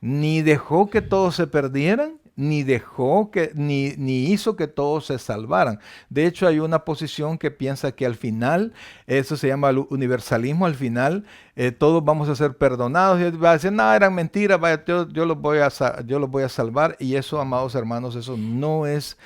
Ni dejó que todos se perdieran, ni dejó ni hizo que todos se salvaran. De hecho, hay una posición que piensa que al final, eso se llama el universalismo, al final todos vamos a ser perdonados. Y va a decir, no, eran mentiras, vaya, yo los voy a salvar. Y eso, amados hermanos, eso no es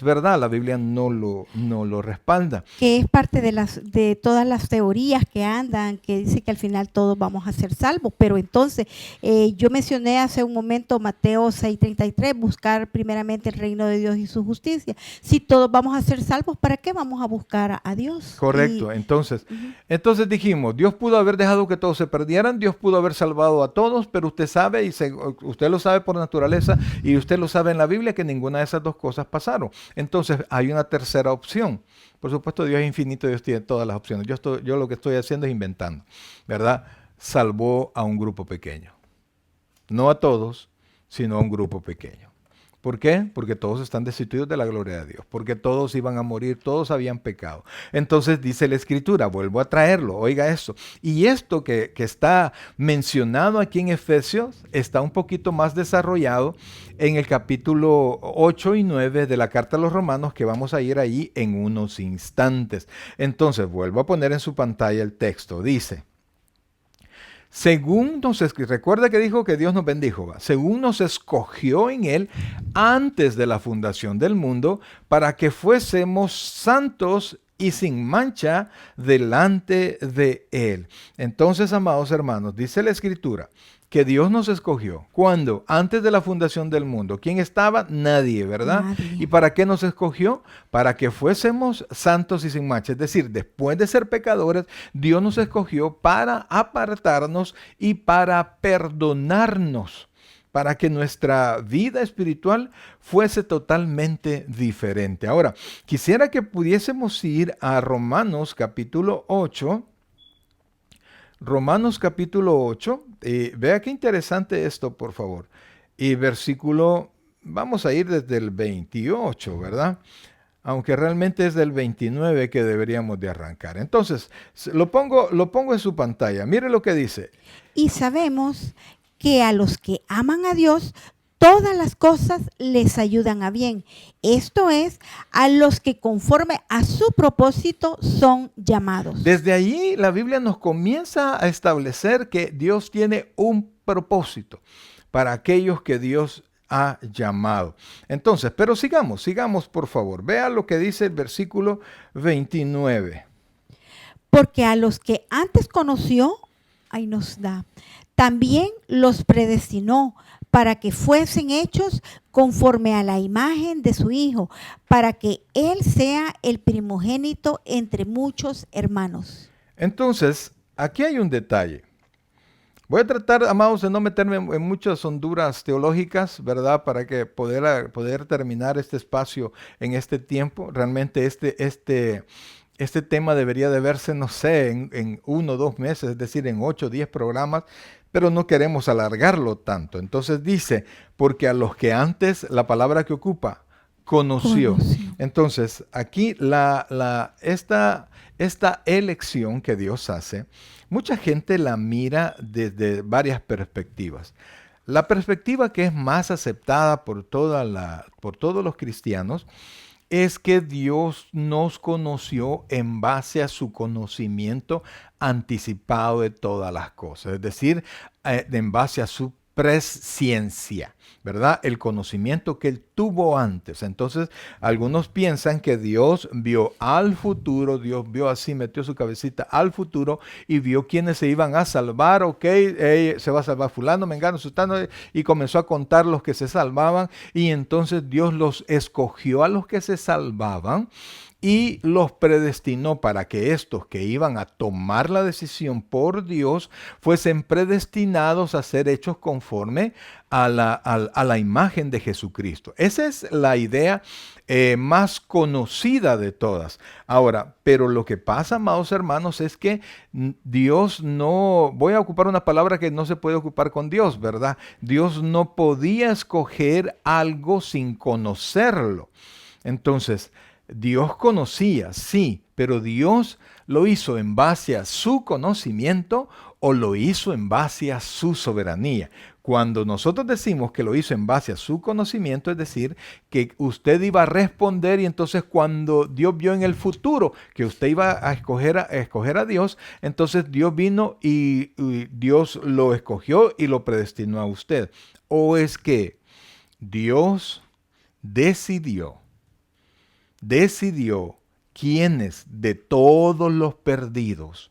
verdad. La Biblia no lo respalda. Que es parte de todas las teorías que andan, que dice que al final todos vamos a ser salvos. Pero entonces, yo mencioné hace un momento Mateo 6:33, buscar primeramente el reino de Dios y su justicia. Si todos vamos a ser salvos, ¿para qué vamos a buscar a Dios? Correcto. Entonces dijimos, Dios pudo haber dejado que todos se perdieran, Dios pudo haber salvado a todos, pero usted sabe, usted lo sabe por naturaleza y usted lo sabe en la Biblia, que ninguna de esas dos cosas pasaron. Entonces hay una tercera opción. Por supuesto, Dios es infinito, Dios tiene todas las opciones. Yo lo que estoy haciendo es inventando, ¿verdad? Salvó a un grupo pequeño. No a todos, sino a un grupo pequeño. ¿Por qué? Porque todos están destituidos de la gloria de Dios, porque todos iban a morir, todos habían pecado. Entonces dice la Escritura, vuelvo a traerlo, oiga esto. Y esto que está mencionado aquí en Efesios está un poquito más desarrollado en el capítulo 8 y 9 de la carta a los Romanos, que vamos a ir ahí en unos instantes. Entonces vuelvo a poner en su pantalla el texto, dice: según recuerda que dijo que Dios nos bendijo, ¿va? Según nos escogió en Él antes de la fundación del mundo, para que fuésemos santos y sin mancha delante de Él. Entonces, amados hermanos, dice la Escritura que Dios nos escogió. ¿Cuándo? Antes de la fundación del mundo. ¿Quién estaba? Nadie, ¿verdad? Nadie. ¿Y para qué nos escogió? Para que fuésemos santos y sin mancha. Es decir, después de ser pecadores, Dios nos escogió para apartarnos y para perdonarnos, para que nuestra vida espiritual fuese totalmente diferente. Ahora, quisiera que pudiésemos ir a Romanos capítulo 8. Romanos capítulo 8, vea qué interesante esto, por favor. Y versículo, vamos a ir desde el 28, ¿verdad? Aunque realmente es del 29 que deberíamos de arrancar. Entonces, lo pongo en su pantalla. Mire lo que dice. Y sabemos que a los que aman a Dios, todas las cosas les ayudan a bien. Esto es, a los que conforme a su propósito son llamados. Desde allí la Biblia nos comienza a establecer que Dios tiene un propósito para aquellos que Dios ha llamado. Entonces, pero sigamos por favor. Vea lo que dice el versículo 29. Porque a los que antes conoció, ahí nos da, también los predestinó para que fuesen hechos conforme a la imagen de su Hijo, para que Él sea el primogénito entre muchos hermanos. Entonces, aquí hay un detalle. Voy a tratar, amados, de no meterme en muchas honduras teológicas, ¿verdad? Para que poder terminar este espacio en este tiempo. Realmente este tema debería de verse, no sé, en 1 o 2 meses, es decir, en 8 o 10 programas, pero no queremos alargarlo tanto. Entonces dice, porque a los que antes, la palabra que ocupa, conoció. Entonces, aquí esta elección que Dios hace, mucha gente la mira desde varias perspectivas. La perspectiva que es más aceptada por todos los cristianos es que Dios nos conoció en base a su conocimiento anticipado de todas las cosas, es decir, en base a su presciencia, ¿verdad? El conocimiento que Él tuvo antes. Entonces, algunos piensan que Dios vio al futuro, Dios vio así, metió su cabecita al futuro y vio quiénes se iban a salvar, ok, se va a salvar fulano, mengano, sutano, y comenzó a contar los que se salvaban, y entonces Dios los escogió a los que se salvaban y los predestinó para que estos que iban a tomar la decisión por Dios fuesen predestinados a ser hechos conforme a la imagen de Jesucristo. Esa es la idea más conocida de todas. Ahora, pero lo que pasa, amados hermanos, es que Dios no, voy a ocupar una palabra que no se puede ocupar con Dios, ¿verdad? Dios no podía escoger algo sin conocerlo. Entonces, Dios conocía, sí, pero Dios lo hizo en base a su conocimiento o lo hizo en base a su soberanía. Cuando nosotros decimos que lo hizo en base a su conocimiento, es decir, que usted iba a responder y entonces cuando Dios vio en el futuro que usted iba a escoger a Dios, entonces Dios vino y Dios lo escogió y lo predestinó a usted. ¿O es que Dios decidió quiénes de todos los perdidos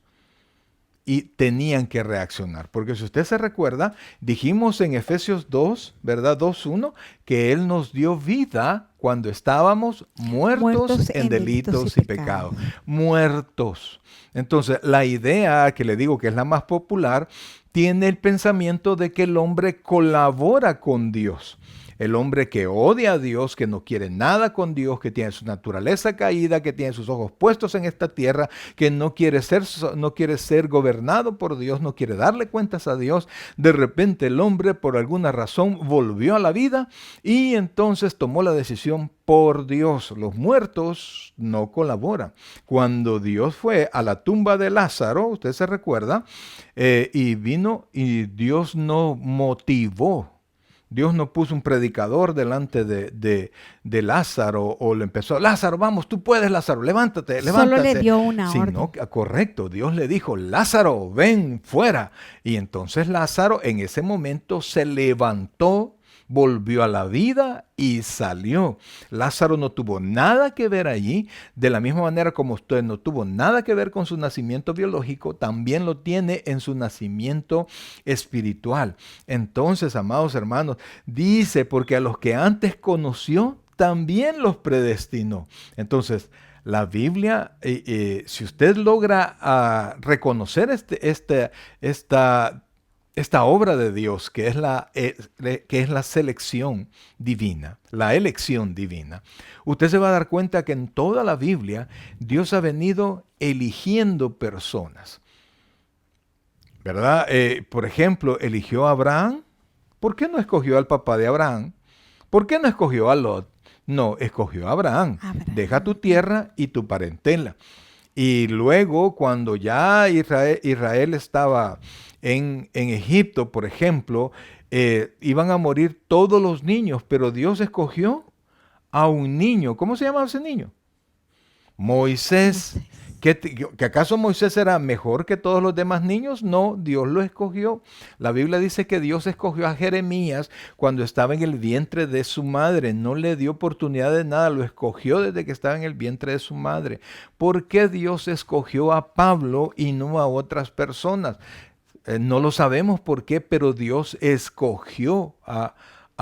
y tenían que reaccionar? Porque si usted se recuerda, dijimos en Efesios 2, ¿verdad? 2:1, que Él nos dio vida cuando estábamos muertos en delitos y pecados. Muertos. Entonces, la idea que le digo que es la más popular, tiene el pensamiento de que el hombre colabora con Dios. El hombre que odia a Dios, que no quiere nada con Dios, que tiene su naturaleza caída, que tiene sus ojos puestos en esta tierra, que no quiere ser gobernado por Dios, no quiere darle cuentas a Dios. De repente el hombre por alguna razón volvió a la vida y entonces tomó la decisión por Dios. Los muertos no colaboran. Cuando Dios fue a la tumba de Lázaro, usted se recuerda, y vino y Dios no motivó. Dios no puso un predicador delante de Lázaro o le empezó, Lázaro, vamos, tú puedes, Lázaro, levántate. Solo le dio una orden. No, correcto, Dios le dijo, Lázaro, ven fuera. Y entonces Lázaro en ese momento se levantó, volvió a la vida y salió. Lázaro no tuvo nada que ver allí, de la misma manera como usted no tuvo nada que ver con su nacimiento biológico, también lo tiene en su nacimiento espiritual. Entonces, amados hermanos, dice, porque a los que antes conoció, también los predestinó. Entonces, la Biblia, si usted logra reconocer esta obra de Dios, que es la selección divina, la elección divina, usted se va a dar cuenta que en toda la Biblia Dios ha venido eligiendo personas, ¿verdad? Por ejemplo, eligió a Abraham. ¿Por qué no escogió al papá de Abraham? ¿Por qué no escogió a Lot? No, escogió a Abraham. Deja tu tierra y tu parentela. Y luego, cuando ya Israel estaba en Egipto, por ejemplo, iban a morir todos los niños, pero Dios escogió a un niño. ¿Cómo se llamaba ese niño? Moisés. ¿Que acaso Moisés era mejor que todos los demás niños? No, Dios lo escogió. La Biblia dice que Dios escogió a Jeremías cuando estaba en el vientre de su madre. No le dio oportunidad de nada, lo escogió desde que estaba en el vientre de su madre. ¿Por qué Dios escogió a Pablo y no a otras personas? No lo sabemos por qué, pero Dios escogió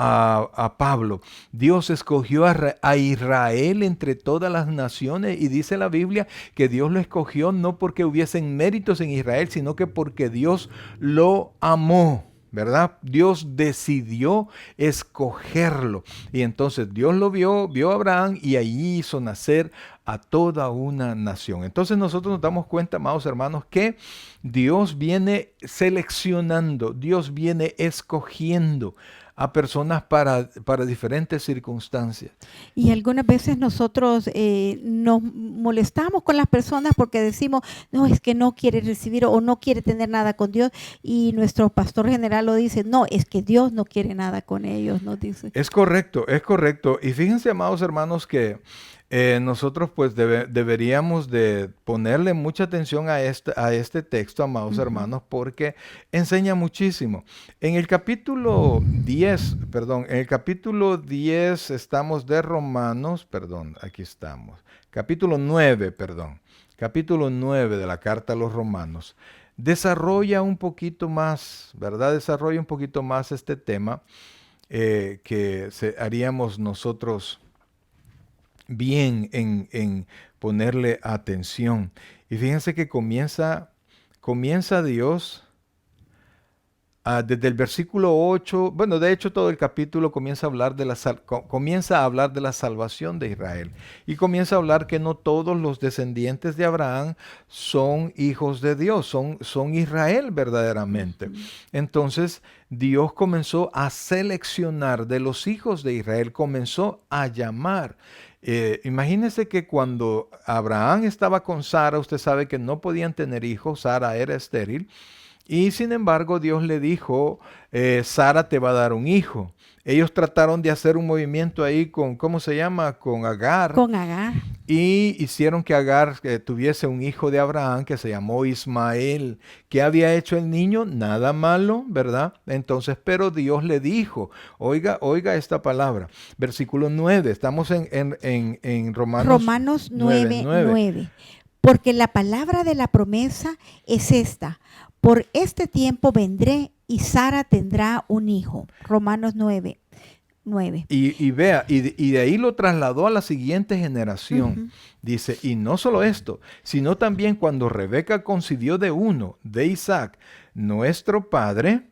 a Pablo. Dios escogió a Israel entre todas las naciones y dice la Biblia que Dios lo escogió no porque hubiesen méritos en Israel, sino que porque Dios lo amó, ¿verdad? Dios decidió escogerlo. Y entonces Dios lo vio a Abraham y allí hizo nacer a toda una nación. Entonces nosotros nos damos cuenta, amados hermanos, que Dios viene seleccionando, Dios viene escogiendo a personas para diferentes circunstancias. Y algunas veces nosotros nos molestamos con las personas porque decimos, no, es que no quiere recibir o no quiere tener nada con Dios. Y nuestro pastor general lo dice, no, es que Dios no quiere nada con ellos, nos dice. Es correcto, es correcto. Y fíjense, amados hermanos, que nosotros pues deberíamos de ponerle mucha atención a este texto, amados hermanos, porque enseña muchísimo. En el capítulo 10 estamos de Romanos, aquí estamos. Capítulo 9 de la carta a los Romanos. Desarrolla un poquito más, ¿verdad? Desarrolla un poquito más este tema que haríamos nosotros bien en ponerle atención. Y fíjense que comienza Dios desde el versículo 8, bueno, de hecho todo el capítulo comienza a hablar de la salvación de Israel. Y comienza a hablar que no todos los descendientes de Abraham son hijos de Dios, son Israel verdaderamente. Entonces Dios comenzó a seleccionar de los hijos de Israel, comenzó a llamar. Imagínense que cuando Abraham estaba con Sara, usted sabe que no podían tener hijos, Sara era estéril. Y sin embargo, Dios le dijo, Sara te va a dar un hijo. Ellos trataron de hacer un movimiento ahí con, ¿cómo se llama? Con Agar. Con Agar. Y hicieron que Agar tuviese un hijo de Abraham que se llamó Ismael. ¿Qué había hecho el niño? Nada malo, ¿verdad? Entonces, pero Dios le dijo, oiga esta palabra. Versículo 9, estamos en Romanos 9, 9. Porque la palabra de la promesa es esta: por este tiempo vendré y Sara tendrá un hijo. Romanos 9, 9. Y vea, y de ahí lo trasladó a la siguiente generación. Ujú. Dice, y no solo esto, sino también cuando Rebeca concibió de uno, de Isaac, nuestro padre,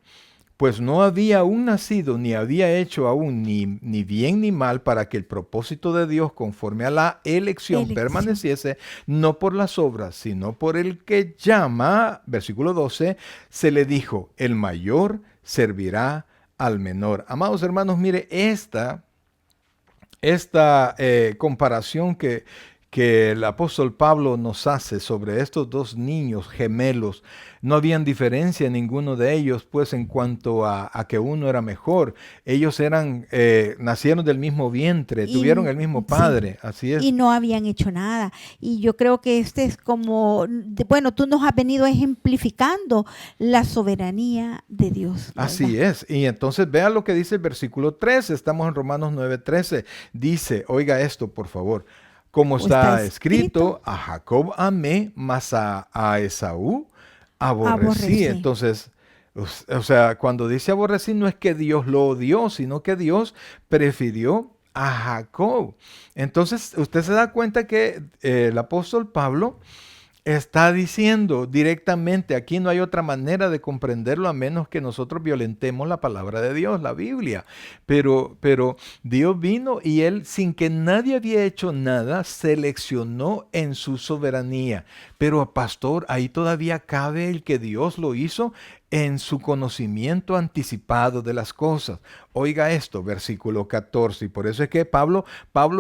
pues no había aún nacido, ni había hecho aún ni bien ni mal, para que el propósito de Dios conforme a la elección permaneciese, no por las obras, sino por el que llama. Versículo 12, se le dijo, el mayor servirá al menor. Amados hermanos, mire, esta comparación que el apóstol Pablo nos hace sobre estos dos niños gemelos, no habían diferencia en ninguno de ellos, pues en cuanto a que uno era mejor. Ellos nacieron del mismo vientre, tuvieron el mismo padre, sí, así es. y no habían hecho nada. Y yo creo que este es como, bueno, tú nos has venido ejemplificando la soberanía de Dios, ¿verdad? Así es. Y entonces vea lo que dice el versículo 13. Estamos en Romanos 9:13. Dice, oiga esto, por favor. Como está escrito, a Jacob amé, mas a Esaú aborrecí. Entonces, o sea, cuando dice aborrecí, no es que Dios lo odió, sino que Dios prefirió a Jacob. Entonces, usted se da cuenta que el apóstol Pablo está diciendo directamente, aquí no hay otra manera de comprenderlo a menos que nosotros violentemos la palabra de Dios, la Biblia. Pero Dios vino y él, sin que nadie había hecho nada, seleccionó en su soberanía. Pero pastor, ahí todavía cabe el que Dios lo hizo en su conocimiento anticipado de las cosas. Oiga esto, versículo 14. Y por eso es que Pablo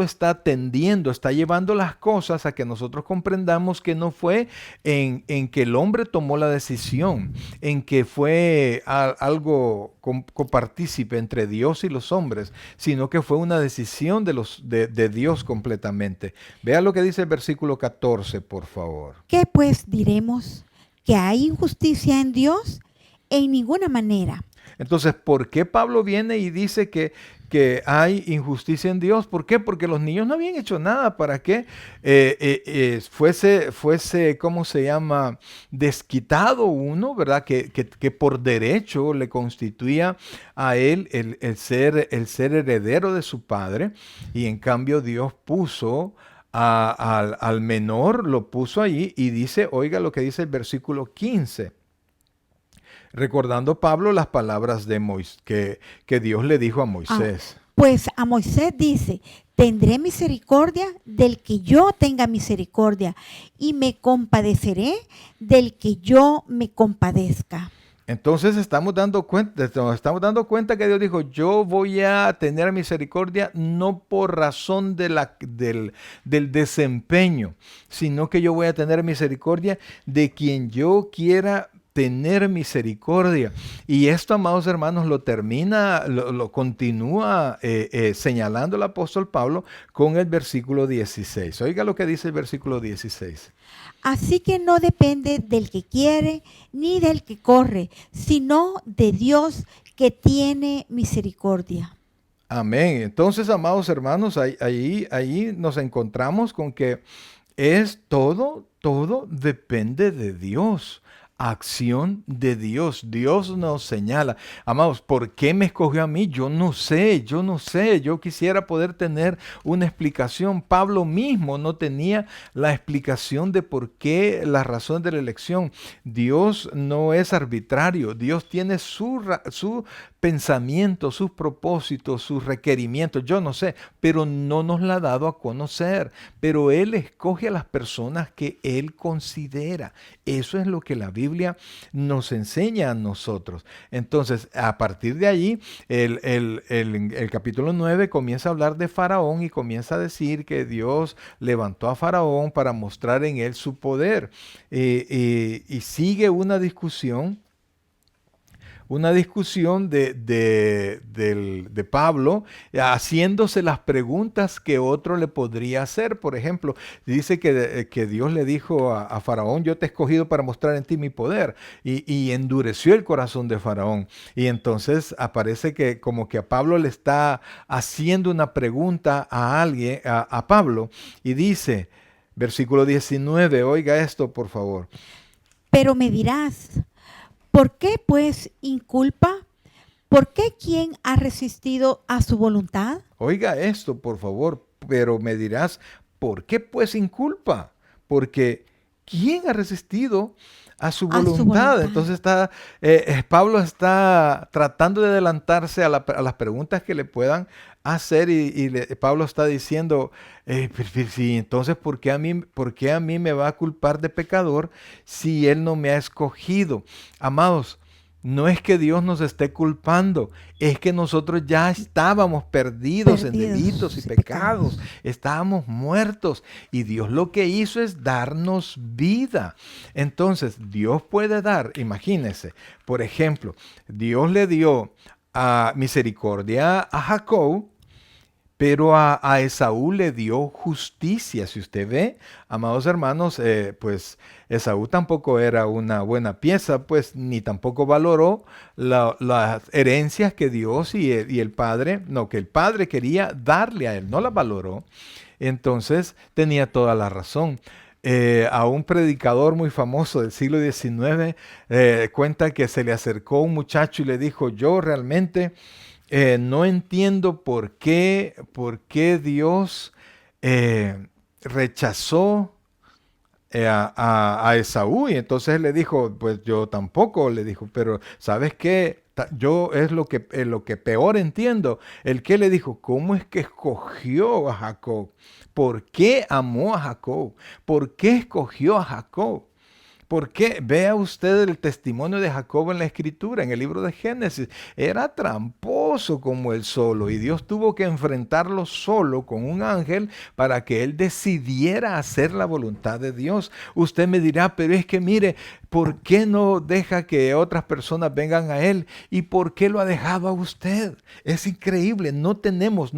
está tendiendo, está llevando las cosas a que nosotros comprendamos que no fue en que el hombre tomó la decisión, en que fue algo copartícipe entre Dios y los hombres, sino que fue una decisión de Dios completamente. Vea lo que dice el versículo 14, por favor. ¿Qué pues diremos? ¿Que hay injusticia en Dios? En ninguna manera. Entonces, ¿por qué Pablo viene y dice que hay injusticia en Dios? ¿Por qué? Porque los niños no habían hecho nada para que fuese, ¿cómo se llama? Desquitado uno, ¿verdad? Que por derecho le constituía a él el ser heredero de su padre. Y en cambio Dios puso al menor, lo puso allí y dice, oiga lo que dice el versículo 15. Recordando Pablo las palabras de que Dios le dijo a Moisés. Pues a Moisés dice, tendré misericordia del que yo tenga misericordia y me compadeceré del que yo me compadezca. Entonces nos estamos dando cuenta que Dios dijo, yo voy a tener misericordia no por razón del desempeño, sino que yo voy a tener misericordia de quien yo quiera tener misericordia. Y esto, amados hermanos, lo continúa señalando el apóstol Pablo con el versículo 16. Oiga lo que dice el versículo 16. Así que no depende del que quiere ni del que corre, sino de Dios que misericordia. Amén. Entonces, amados hermanos, ahí nos encontramos con que todo depende de Dios. Acción de Dios. Dios nos señala. Amados, ¿por qué me escogió a mí? Yo no sé. Yo quisiera poder tener una explicación. Pablo mismo no tenía la explicación de por qué, la razón de la elección. Dios no es arbitrario. Dios tiene su pensamiento, sus propósitos, sus requerimientos. Yo no sé, pero no nos la ha dado a conocer. Pero Él escoge a las personas que Él considera. Eso es lo que la Biblia nos enseña a nosotros. Entonces, a partir de allí, el capítulo 9 comienza a hablar de Faraón y comienza a decir que Dios levantó a Faraón para mostrar en él su poder. Y sigue una discusión una discusión de Pablo haciéndose las preguntas que otro le podría hacer. Por ejemplo, dice que Dios le dijo a Faraón, yo te he escogido para mostrar en ti mi poder. Y endureció el corazón de Faraón. Y entonces aparece que como que a Pablo le está haciendo una pregunta a alguien, a Pablo, y dice, versículo 19, oiga esto por favor. Pero me dirás, ¿por qué pues inculpa? ¿Por qué quién ha resistido a su voluntad? Oiga esto, por favor, pero me dirás, ¿por qué pues inculpa? Porque ¿quién ha resistido a su A su voluntad? voluntad. Entonces Pablo está tratando de adelantarse a las preguntas que le puedan hacer Pablo está diciendo, sí, entonces por qué a mí me va a culpar de pecador si él no me ha escogido? Amados, no es que Dios nos esté culpando, es que nosotros ya estábamos perdidos en delitos y pecados, estábamos muertos y Dios lo que hizo es darnos vida. Entonces, Dios puede dar, imagínense, por ejemplo, Dios le dio misericordia a Jacob, pero a Esaú le dio justicia. Si usted ve, amados hermanos, pues Esaú tampoco era una buena pieza, pues ni tampoco valoró las herencias que Dios y el Padre, no, que el Padre quería darle a él, no las valoró. Entonces tenía toda la razón. A un predicador muy famoso del siglo XIX cuenta que se le acercó un muchacho y le dijo, yo realmente no entiendo por qué Dios rechazó a Esaú. Y entonces él le dijo, pues yo tampoco, le dijo, pero ¿sabes qué? Yo es lo que peor entiendo. El que le dijo, ¿cómo es que escogió a Jacob? ¿Por qué amó a Jacob? ¿Por qué escogió a Jacob? Porque vea usted el testimonio de Jacob en la Escritura, en el libro de Génesis. Era tramposo como él solo y Dios tuvo que enfrentarlo solo con un ángel para que él decidiera hacer la voluntad de Dios. Usted me dirá, pero es que mire, ¿por qué no deja que otras personas vengan a él? ¿Y por qué lo ha dejado a usted? Es increíble, no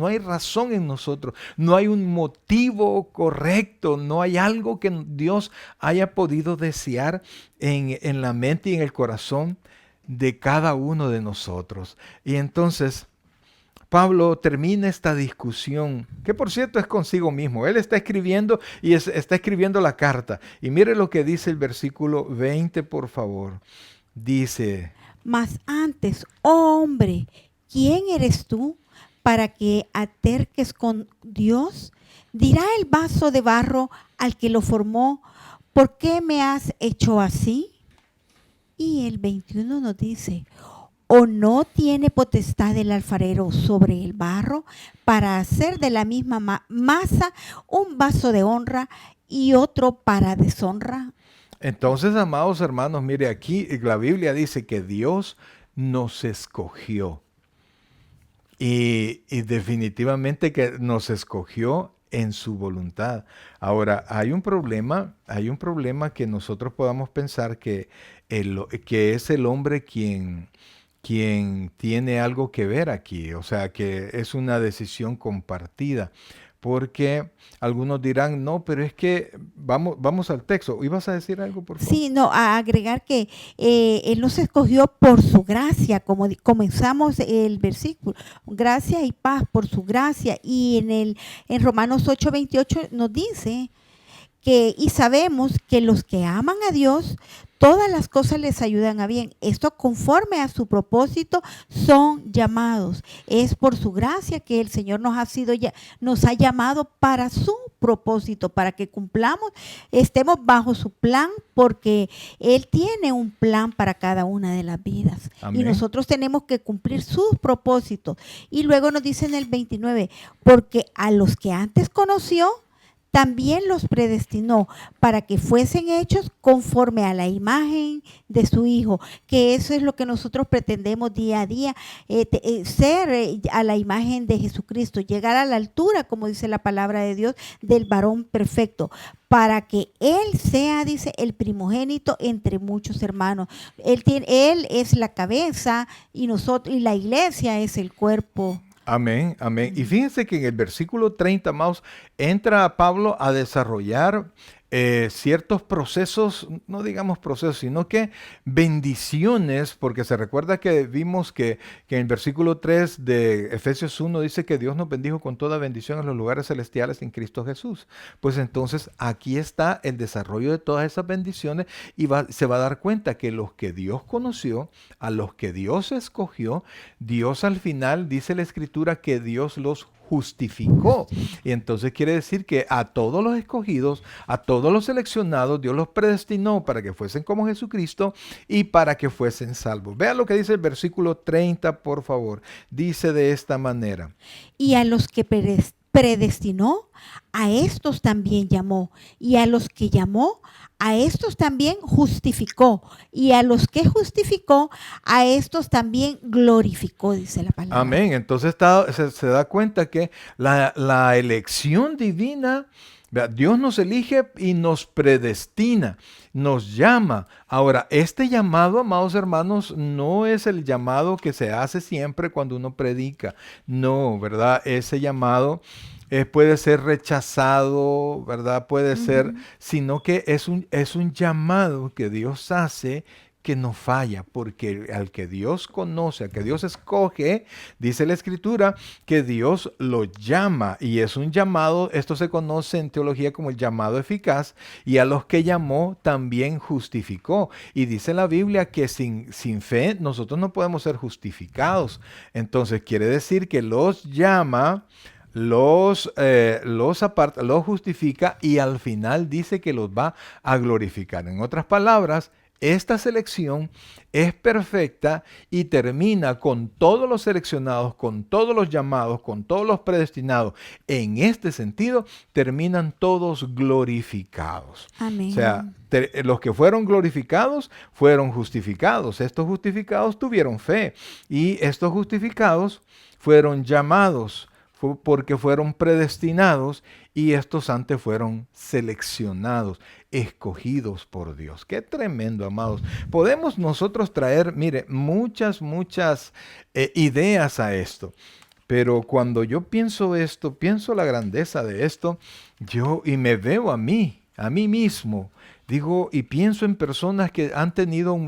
hay razón en nosotros, no hay un motivo correcto, no hay algo que Dios haya podido desear en la mente y en el corazón de cada uno de nosotros. Y entonces Pablo termina esta discusión, que por cierto es consigo mismo. Él está escribiendo y está escribiendo la carta. Y mire lo que dice el versículo 20, por favor. Dice, mas antes, oh hombre, ¿quién eres tú para que aterques con Dios? Dirá el vaso de barro al que lo formó, ¿por qué me has hecho así? Y el 21 nos dice, ¿o no tiene potestad el alfarero sobre el barro para hacer de la misma masa un vaso de honra y otro para deshonra? entonces, amados hermanos, mire aquí la Biblia dice que Dios nos escogió. Y definitivamente que nos escogió en su voluntad. Ahora, hay un problema que nosotros podamos pensar que es el hombre quien tiene algo que ver aquí, o sea, que es una decisión compartida. Porque algunos dirán, no, pero es que vamos al texto. ¿Ibas a decir algo, por favor? Sí, no, a agregar que Él nos escogió por su gracia, como comenzamos el versículo, gracia y paz por su gracia. Y en Romanos 8:28 nos dice que, y sabemos que los que aman a Dios, todas las cosas les ayudan a bien. Esto conforme a su propósito son llamados. Es por su gracia que el Señor nos ha llamado para su propósito, para que cumplamos, estemos bajo su plan, porque Él tiene un plan para cada una de las vidas. Amén. Y nosotros tenemos que cumplir sus propósitos. Y luego nos dice en el 29, porque a los que antes conoció, también los predestinó para que fuesen hechos conforme a la imagen de su Hijo, que eso es lo que nosotros pretendemos día a día, ser a la imagen de Jesucristo, llegar a la altura, como dice la palabra de Dios, del varón perfecto, para que Él sea, dice, el primogénito entre muchos hermanos. Él es la cabeza y nosotros, y la iglesia es el cuerpo. Amén, amén. Y fíjense que en el versículo 30, amados, entra Pablo a desarrollar ciertos procesos, no digamos procesos, sino que bendiciones, porque se recuerda que vimos que en el versículo 3 de Efesios 1 dice que Dios nos bendijo con toda bendición en los lugares celestiales en Cristo Jesús. Pues entonces aquí está el desarrollo de todas esas bendiciones y se va a dar cuenta que los que Dios conoció, a los que Dios escogió, Dios al final dice la Escritura que Dios los justificó. Y entonces quiere decir que a todos los escogidos, a todos los seleccionados, Dios los predestinó para que fuesen como Jesucristo y para que fuesen salvos. Vean lo que dice el versículo 30, por favor. Dice de esta manera. Y a los que predestinó, a estos también llamó. Y a los que llamó, a estos también justificó. Y a los que justificó, a estos también glorificó, dice la palabra. Amén. Entonces se da cuenta que la elección divina, Dios nos elige y nos predestina, nos llama. Ahora, este llamado, amados hermanos, no es el llamado que se hace siempre cuando uno predica. No, ¿verdad? Ese llamado puede ser rechazado, ¿verdad? Puede ser, sino que es un llamado que Dios hace que no falla, porque al que Dios conoce, al que Dios escoge, dice la Escritura, que Dios lo llama y es un llamado, esto se conoce en teología como el llamado eficaz, y a los que llamó también justificó. Y dice la Biblia que sin fe nosotros no podemos ser justificados. Entonces quiere decir que los llama, los aparta, los justifica y al final dice que los va a glorificar. En otras palabras, esta selección es perfecta y termina con todos los seleccionados, con todos los llamados, con todos los predestinados. En este sentido, terminan todos glorificados. Amén. O sea, los que fueron glorificados fueron justificados. Estos justificados tuvieron fe y estos justificados fueron llamados porque fueron predestinados y estos antes fueron seleccionados, escogidos por Dios. Qué tremendo, amados. Podemos nosotros traer, mire, muchas ideas a esto. Pero cuando yo pienso esto, pienso la grandeza de esto, y me veo a mí mismo. Digo, y pienso en personas que han tenido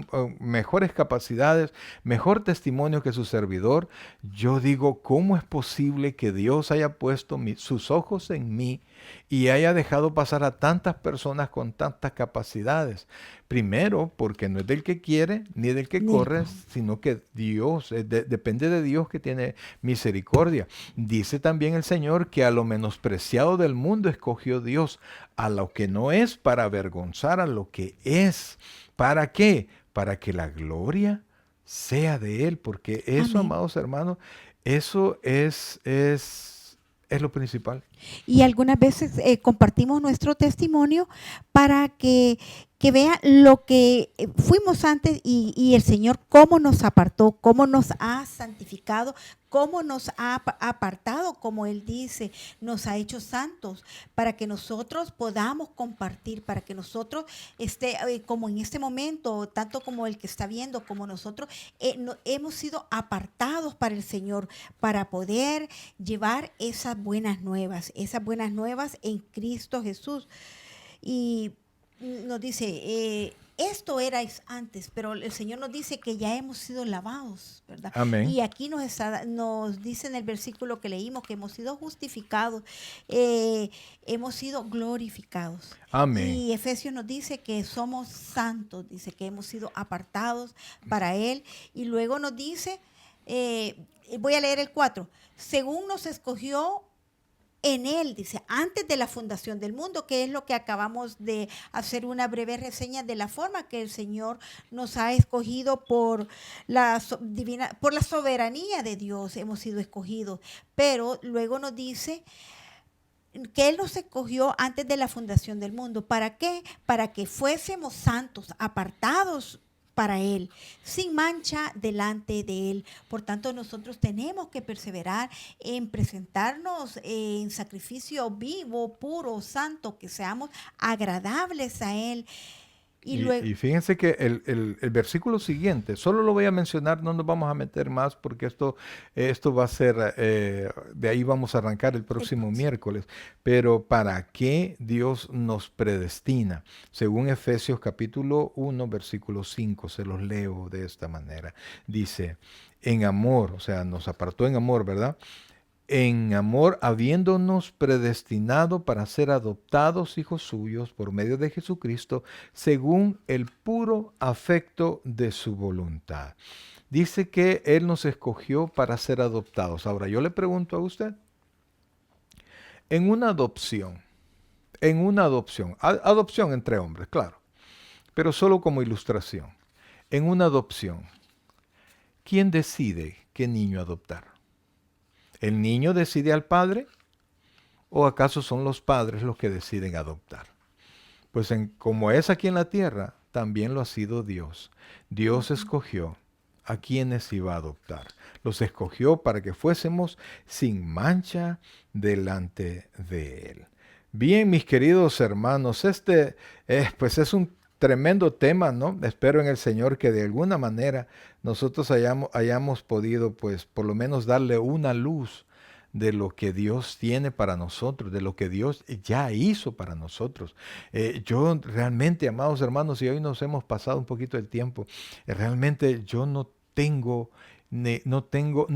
mejores capacidades, mejor testimonio que su servidor. Yo digo, ¿cómo es posible que Dios haya puesto sus ojos en mí y haya dejado pasar a tantas personas con tantas capacidades? Primero, porque no es del que quiere ni del que corre, sino que Dios, depende de Dios que tiene misericordia. Dice también el Señor que a lo menospreciado del mundo escogió Dios, a lo que no es para avergonzar a lo que es. ¿Para qué? Para que la gloria sea de Él, porque eso, Amén. Amados hermanos, eso es lo principal. Y algunas veces compartimos nuestro testimonio para que vean lo que fuimos antes y el Señor cómo nos apartó, cómo nos ha santificado, cómo nos ha apartado, como Él dice, nos ha hecho santos, para que nosotros podamos compartir, para que nosotros, como en este momento, tanto como el que está viendo, como nosotros, hemos sido apartados para el Señor, para poder llevar esas buenas nuevas en Cristo Jesús. Y nos dice, esto erais antes, pero el Señor nos dice que ya hemos sido lavados, ¿verdad? Amén. Y aquí nos dice en el versículo que leímos que hemos sido justificados, hemos sido glorificados. Amén. Y Efesios nos dice que somos santos, dice que hemos sido apartados para Él. Y luego nos dice, voy a leer el 4, según nos escogió en Él, dice, antes de la fundación del mundo, que es lo que acabamos de hacer una breve reseña de la forma que el Señor nos ha escogido por la soberanía de Dios, hemos sido escogidos. Pero luego nos dice, que Él nos escogió antes de la fundación del mundo. ¿Para qué? Para que fuésemos santos, apartados para Él, sin mancha delante de Él. Por tanto, nosotros tenemos que perseverar en presentarnos en sacrificio vivo, puro, santo, que seamos agradables a Él. Y fíjense que el versículo siguiente, solo lo voy a mencionar, no nos vamos a meter más porque esto va a ser, de ahí vamos a arrancar el próximo miércoles. Pero ¿para qué Dios nos predestina? Según Efesios capítulo 1, versículo 5, se los leo de esta manera. Dice, en amor, o sea, nos apartó en amor, ¿verdad? En amor, habiéndonos predestinado para ser adoptados hijos suyos por medio de Jesucristo, según el puro afecto de su voluntad. Dice que Él nos escogió para ser adoptados. Ahora, yo le pregunto a usted, en una adopción entre hombres, claro, pero solo como ilustración, en una adopción, ¿quién decide qué niño adoptar? ¿El niño decide al padre? ¿O acaso son los padres los que deciden adoptar? Pues como es aquí en la tierra, también lo ha sido Dios. Dios escogió a quienes iba a adoptar. Los escogió para que fuésemos sin mancha delante de Él. Bien, mis queridos hermanos, pues es un tremendo tema, ¿no? Espero en el Señor que de alguna manera nosotros hayamos podido, pues, por lo menos darle una luz de lo que Dios tiene para nosotros, de lo que Dios ya hizo para nosotros. Yo realmente, amados hermanos, y hoy nos hemos pasado un poquito el tiempo, realmente yo no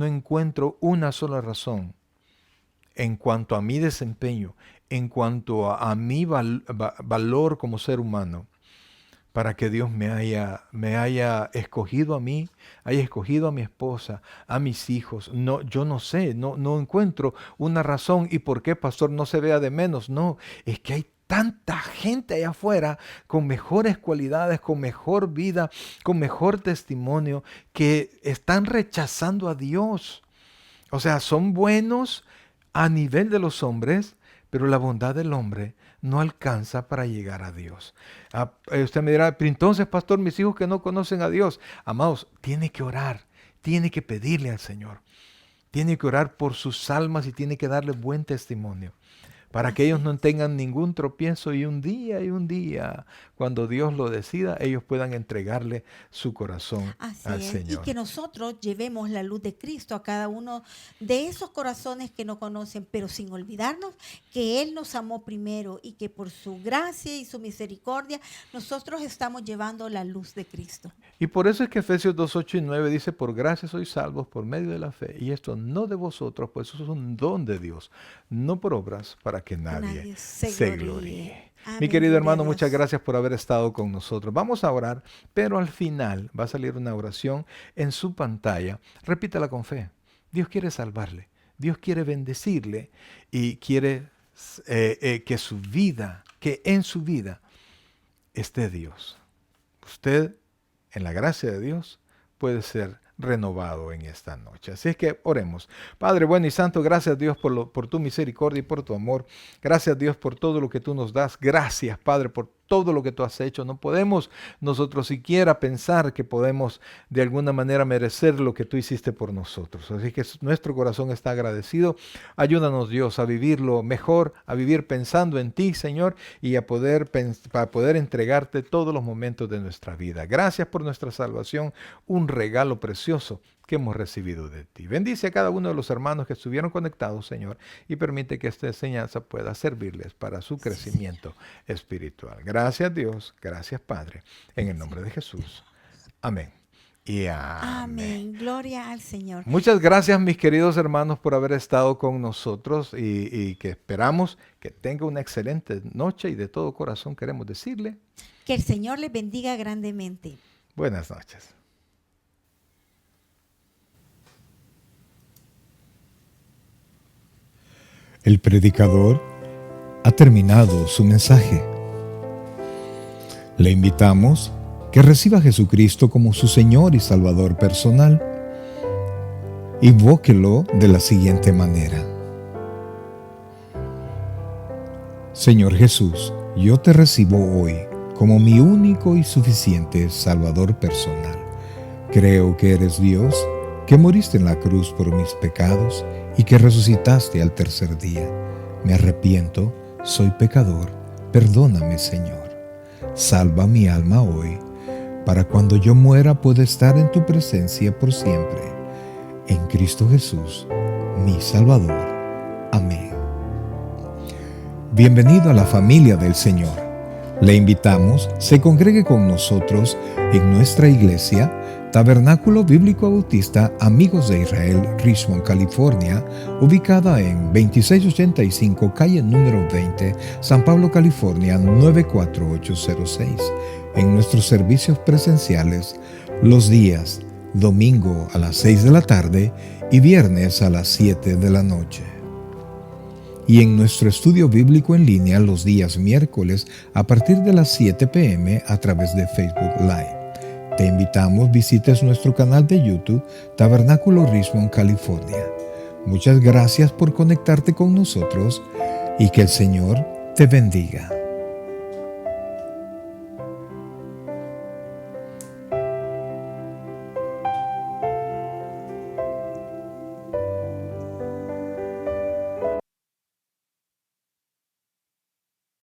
encuentro una sola razón en cuanto a mi desempeño, en cuanto a mi valor como ser humano, para que Dios me haya escogido a mí, haya escogido a mi esposa, a mis hijos. No, yo no sé, no encuentro una razón. ¿Y por qué, pastor, no se vea de menos? No, es que hay tanta gente allá afuera con mejores cualidades, con mejor vida, con mejor testimonio, que están rechazando a Dios. O sea, son buenos a nivel de los hombres, pero la bondad del hombre no alcanza para llegar a Dios. Usted me dirá, pero entonces, pastor, mis hijos que no conocen a Dios, amados, tiene que orar, tiene que pedirle al Señor, tiene que orar por sus almas y tiene que darle buen testimonio, para que ellos no tengan ningún tropiezo y un día, cuando Dios lo decida, ellos puedan entregarle su corazón al Señor. Y que nosotros llevemos la luz de Cristo a cada uno de esos corazones que no conocen, pero sin olvidarnos que Él nos amó primero y que por su gracia y su misericordia nosotros estamos llevando la luz de Cristo. Y por eso es que Efesios 2, 8 y 9 dice, por gracia sois salvos por medio de la fe, y esto no de vosotros, pues eso es un don de Dios, no por obras, para que nadie se gloríe. Mi querido hermano, muchas gracias por haber estado con nosotros. Vamos a orar, pero al final va a salir una oración en su pantalla. Repítala con fe. Dios quiere salvarle, Dios quiere bendecirle y quiere que en su vida esté Dios. Usted, en la gracia de Dios, puede ser renovado en esta noche. Así es que oremos. Padre bueno y santo, gracias Dios por tu misericordia y por tu amor. Gracias Dios por todo lo que tú nos das. Gracias Padre por todo lo que tú has hecho. No podemos nosotros siquiera pensar que podemos de alguna manera merecer lo que tú hiciste por nosotros. Así que nuestro corazón está agradecido. Ayúdanos Dios a vivirlo mejor, a vivir pensando en ti, Señor, y para poder entregarte todos los momentos de nuestra vida. Gracias por nuestra salvación, un regalo precioso que hemos recibido de ti. Bendice a cada uno de los hermanos que estuvieron conectados, Señor, y permite que esta enseñanza pueda servirles para su crecimiento espiritual. Gracias Dios, gracias Padre, en el nombre de Jesús. Amén. Y amén. Gloria al Señor. Muchas gracias, mis queridos hermanos, por haber estado con nosotros y que esperamos que tenga una excelente noche y de todo corazón queremos decirle que el Señor les bendiga grandemente. Buenas noches. El predicador ha terminado su mensaje. Le invitamos que reciba a Jesucristo como su Señor y Salvador personal. Invóquelo de la siguiente manera: Señor Jesús, yo te recibo hoy como mi único y suficiente Salvador personal. Creo que eres Dios, que moriste en la cruz por mis pecados y que resucitaste al tercer día. Me arrepiento, soy pecador, perdóname, Señor. Salva mi alma hoy, para cuando yo muera pueda estar en tu presencia por siempre. En Cristo Jesús, mi Salvador. Amén. Bienvenido a la familia del Señor. Le invitamos, se congregue con nosotros en nuestra iglesia, Tabernáculo Bíblico Bautista Amigos de Israel, Richmond, California, ubicada en 2685 calle número 20, San Pablo, California, 94806. En nuestros servicios presenciales, los días domingo a las 6 de la tarde y viernes a las 7 de la noche. Y en nuestro estudio bíblico en línea los días miércoles a partir de las 7 p.m. a través de Facebook Live. Te invitamos, visites nuestro canal de YouTube, Tabernáculo Richmond, California. Muchas gracias por conectarte con nosotros y que el Señor te bendiga.